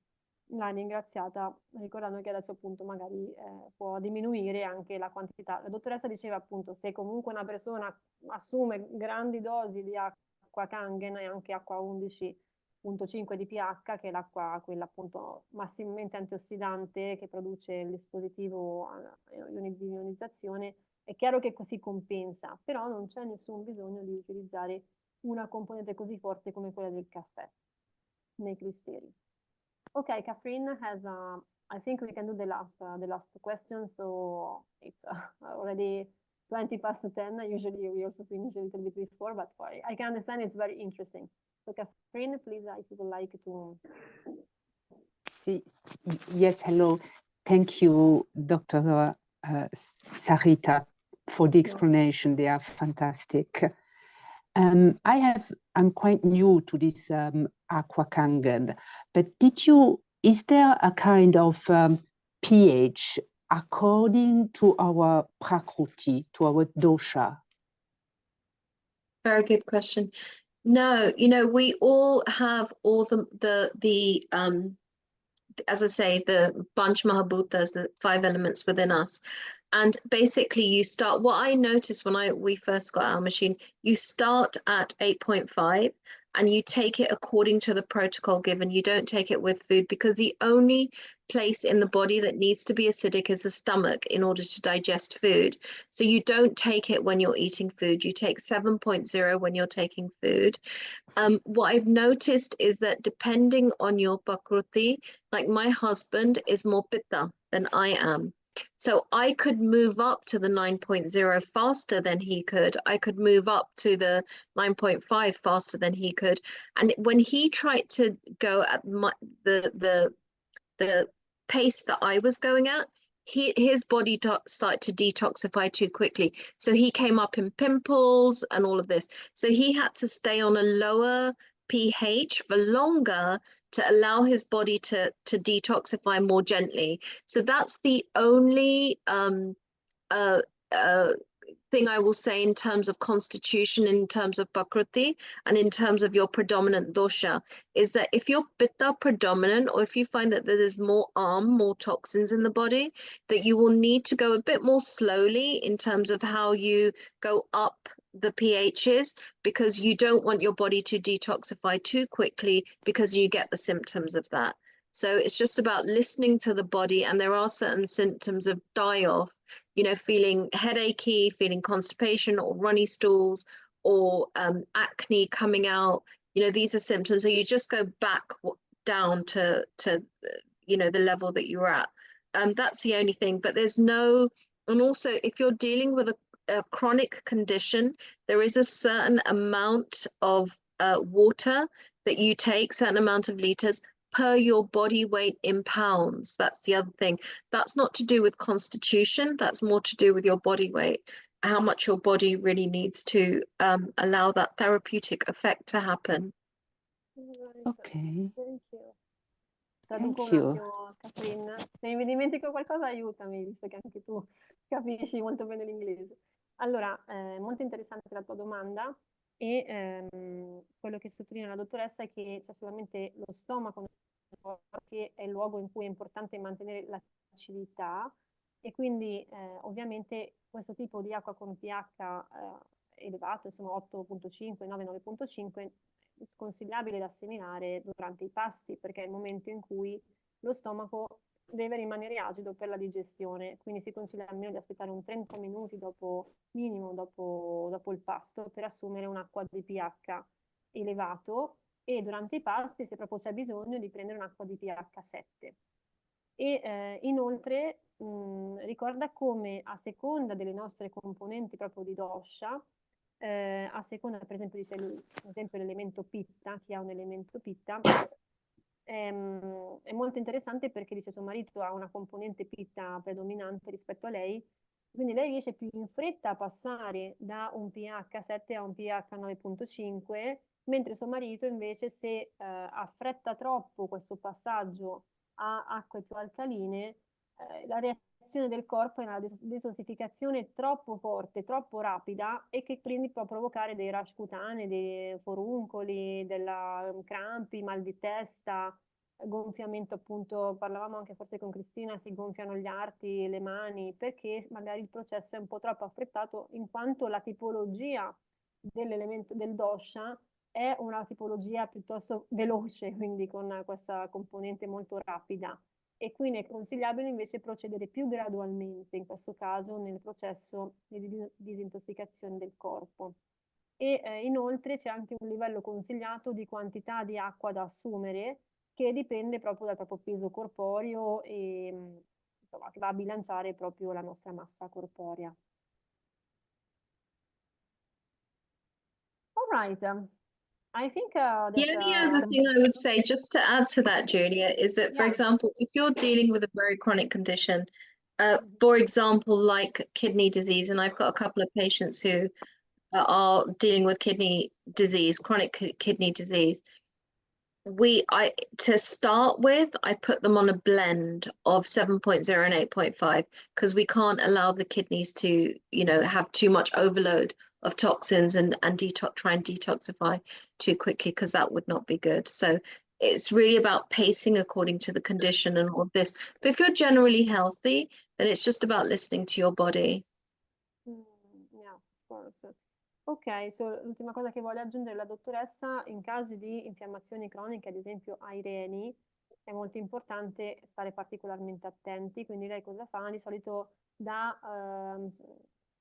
l'ha ringraziata ricordando che adesso appunto magari può diminuire anche la quantità. La dottoressa diceva appunto se comunque una persona assume grandi dosi di acqua Kangen e anche acqua 11.5 di pH, che è l'acqua quella appunto massimamente antiossidante che produce il dispositivo di ionizzazione, è chiaro che così compensa, però non c'è nessun bisogno di utilizzare una componente così forte come quella del caffè nei clisteri. Okay, Catherine has, I think we can do the last question. So it's already 20 past 10. Usually we also finish a little bit before, but I can understand it's very interesting. So Catherine, please, if you would like to. Yes, hello. Thank you, Dr. Sarita, for the explanation. They are fantastic. I'm quite new to this aqua Kangen, but is there a kind of pH according to our prakriti, to our dosha? Very good question. No, you know, we all have all the as I say, the Panch Mahabhutas, the 5 elements within us. And basically you start, what I noticed when we first got our machine, you start at 8.5 and you take it according to the protocol given. You don't take it with food, because the only place in the body that needs to be acidic is the stomach in order to digest food. So you don't take it when you're eating food. You take 7.0 when you're taking food. What I've noticed is that depending on your prakruti, like my husband is more pitta than I am. So I could move up to the 9.0 faster than he could. I could move up to the 9.5 faster than he could. And when he tried to go at the pace that I was going at, his body started to detoxify too quickly. So he came up in pimples and all of this. So he had to stay on a lower pH for longer to allow his body to detoxify more gently. So that's the only thing I will say in terms of constitution, in terms of prakruti, and in terms of your predominant dosha, is that if you're pitta predominant, or if you find that there's more toxins in the body, that you will need to go a bit more slowly in terms of how you go up the pHs, because you don't want your body to detoxify too quickly, because you get the symptoms of that. So it's just about listening to the body, and there are certain symptoms of die-off, you know, feeling headachy, feeling constipation or runny stools, or acne coming out. You know, these are symptoms. So you just go back down to you know, the level that you're at. That's the only thing. But there's no, and also if you're dealing with a chronic condition, there is a certain amount of water that you take, certain amount of liters per your body weight in pounds. That's the other thing. That's not to do with constitution, that's more to do with your body weight, how much your body really needs to allow that therapeutic effect to happen. Okay. Thank you. Thank Traduco un you. attimo, Catherine. Se mi dimentico qualcosa aiutami, visto che anche tu capisci molto bene l'inglese. Allora, molto interessante la tua domanda, e quello che sottolinea la dottoressa è che c'è sicuramente lo stomaco, che è il luogo in cui è importante mantenere l'acidità, e quindi ovviamente questo tipo di acqua con pH elevato, insomma 8.5, 9.5, è sconsigliabile da seminare durante i pasti, perché è il momento in cui lo stomaco deve rimanere acido per la digestione, quindi si consiglia almeno di aspettare un 30 minuti minimo dopo il pasto per assumere un'acqua di pH elevato, e durante i pasti, se proprio c'è bisogno, di prendere un'acqua di pH 7. E inoltre ricorda come, a seconda delle nostre componenti proprio di dosha, a seconda per esempio di se ad esempio l'elemento pitta, chi ha un elemento pitta, è molto interessante perché dice suo marito ha una componente pitta predominante rispetto a lei, quindi lei riesce più in fretta a passare da un pH 7 a un pH 9.5, mentre suo marito invece, se affretta troppo questo passaggio a acque più alcaline, la reazione del corpo è una detossificazione troppo forte, troppo rapida, e che quindi può provocare dei rash cutanei, dei foruncoli, crampi, mal di testa, gonfiamento, appunto, parlavamo anche forse con Cristina, si gonfiano gli arti, le mani, perché magari il processo è un po' troppo affrettato, in quanto la tipologia dell'elemento del dosha è una tipologia piuttosto veloce, quindi con questa componente molto rapida, e quindi è consigliabile invece procedere più gradualmente, in questo caso nel processo di disintossicazione del corpo. E inoltre c'è anche un livello consigliato di quantità di acqua da assumere, che dipende proprio dal proprio peso corporeo e insomma, che va a bilanciare proprio la nostra massa corporea. All right. I think that The only other thing I would say, just to add to that, Giulia, is that, for Yeah. example, if you're dealing with a very chronic condition, for example, like kidney disease, and I've got a couple of patients who are dealing with kidney disease, chronic kidney disease, to start with, I put them on a blend of 7.0 and 8.5, because we can't allow the kidneys to, have too much overload of toxins and try and detoxify too quickly, because that would not be good. So it's really about pacing according to the condition and all of this. But if you're generally healthy, then it's just about listening to your body. Yeah, of course. Ok, l'ultima cosa che voglio aggiungere, la dottoressa, in casi di infiammazioni croniche, ad esempio ai reni, è molto importante stare particolarmente attenti, quindi lei cosa fa? Di solito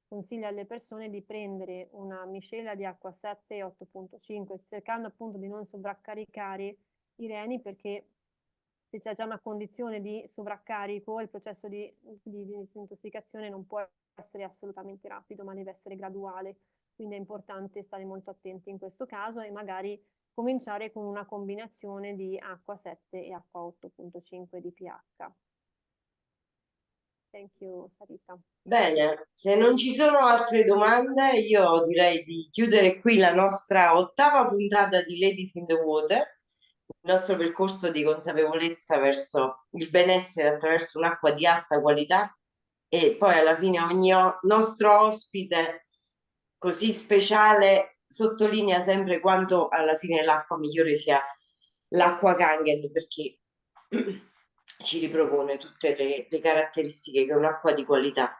consiglia alle persone di prendere una miscela di acqua 7 e 8.5, cercando appunto di non sovraccaricare i reni, perché se c'è già una condizione di sovraccarico, il processo di disintossicazione non può essere assolutamente rapido, ma deve essere graduale. Quindi è importante stare molto attenti in questo caso e magari cominciare con una combinazione di acqua 7 e acqua 8.5 di pH. Thank you, Sarita. Bene, se non ci sono altre domande, io direi di chiudere qui la nostra 8ª puntata di Ladies in the Water, il nostro percorso di consapevolezza verso il benessere attraverso un'acqua di alta qualità, e poi alla fine ogni nostro ospite così speciale sottolinea sempre quanto alla fine l'acqua migliore sia l'acqua Kangen, perché ci ripropone tutte le caratteristiche che un'acqua di qualità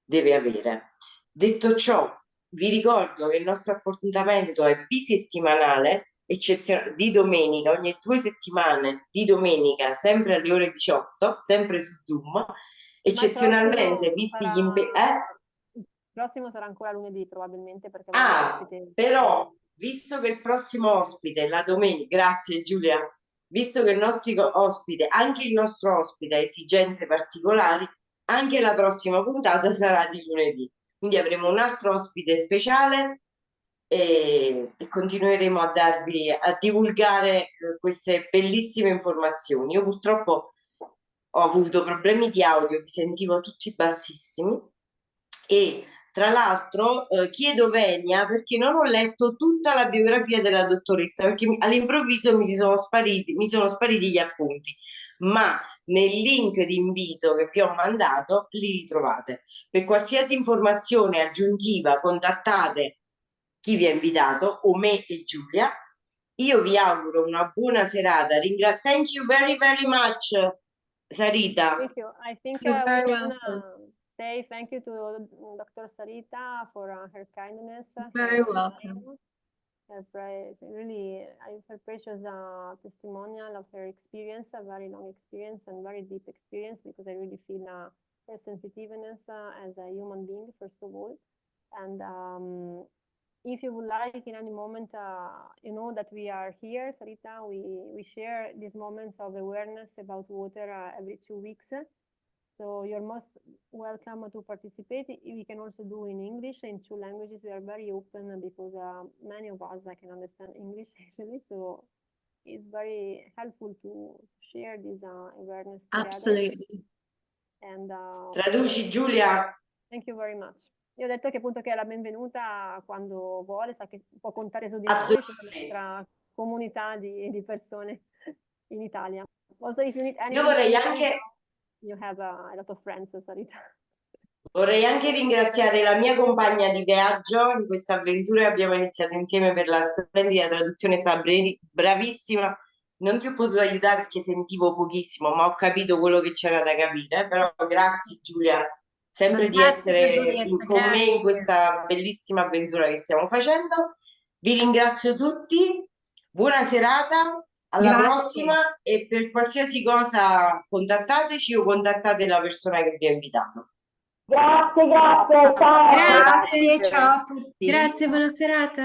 deve avere. Detto ciò, vi ricordo che il nostro appuntamento è bisettimanale, di domenica, ogni 2 settimane, di domenica, sempre alle ore 18, sempre su Zoom, eccezionalmente, visti gli impegni. Il prossimo sarà ancora lunedì probabilmente, perché però, visto che il prossimo ospite, la domenica, grazie Giulia, visto che anche il nostro ospite ha esigenze particolari, anche la prossima puntata sarà di lunedì. Quindi avremo un altro ospite speciale e continueremo a divulgare queste bellissime informazioni. Io purtroppo ho avuto problemi di audio, mi sentivo tutti bassissimi, e tra l'altro chiedo venia perché non ho letto tutta la biografia della dottoressa, perché all'improvviso mi sono spariti gli appunti, ma nel link di invito che vi ho mandato li ritrovate. Per qualsiasi informazione aggiuntiva contattate chi vi ha invitato, o me e Giulia. Io vi auguro una buona serata. Thank you very very much, Sarita. Thank you. I think You're we very can welcome. say thank you to Dr. Sarita for her kindness. Very welcome. Really, I felt precious testimonial of her experience, a very long experience and very deep experience, because I really feel her sensitiveness as a human being, first of all. And if you would like in any moment, you know that we are here, Sarita, we share these moments of awareness about water every 2 weeks. So you're most welcome to participate. We can also do in English, in 2 languages. We are very open because many of us can understand English actually. So it's very helpful to share this awareness together. Absolutely. And, Traduci, Giulia. Thank you very much. Io ho detto che appunto che è la benvenuta quando vuole, sa che può contare su di noi, sulla nostra comunità di persone in Italia. Also, if you need anything, Io vorrei anche... You have a lot of friends, Sarita. Vorrei anche ringraziare la mia compagna di viaggio in questa avventura che abbiamo iniziato insieme per la splendida traduzione, bravissima. Non ti ho potuto aiutare perché sentivo pochissimo, ma ho capito quello che c'era da capire. Però grazie Giulia, sempre di essere con me in questa bellissima avventura che stiamo facendo. Vi ringrazio tutti, buona serata. Alla prossima, e per qualsiasi cosa contattateci o contattate la persona che vi ha invitato. Grazie, ciao. Grazie, ciao a tutti. Grazie, buona serata.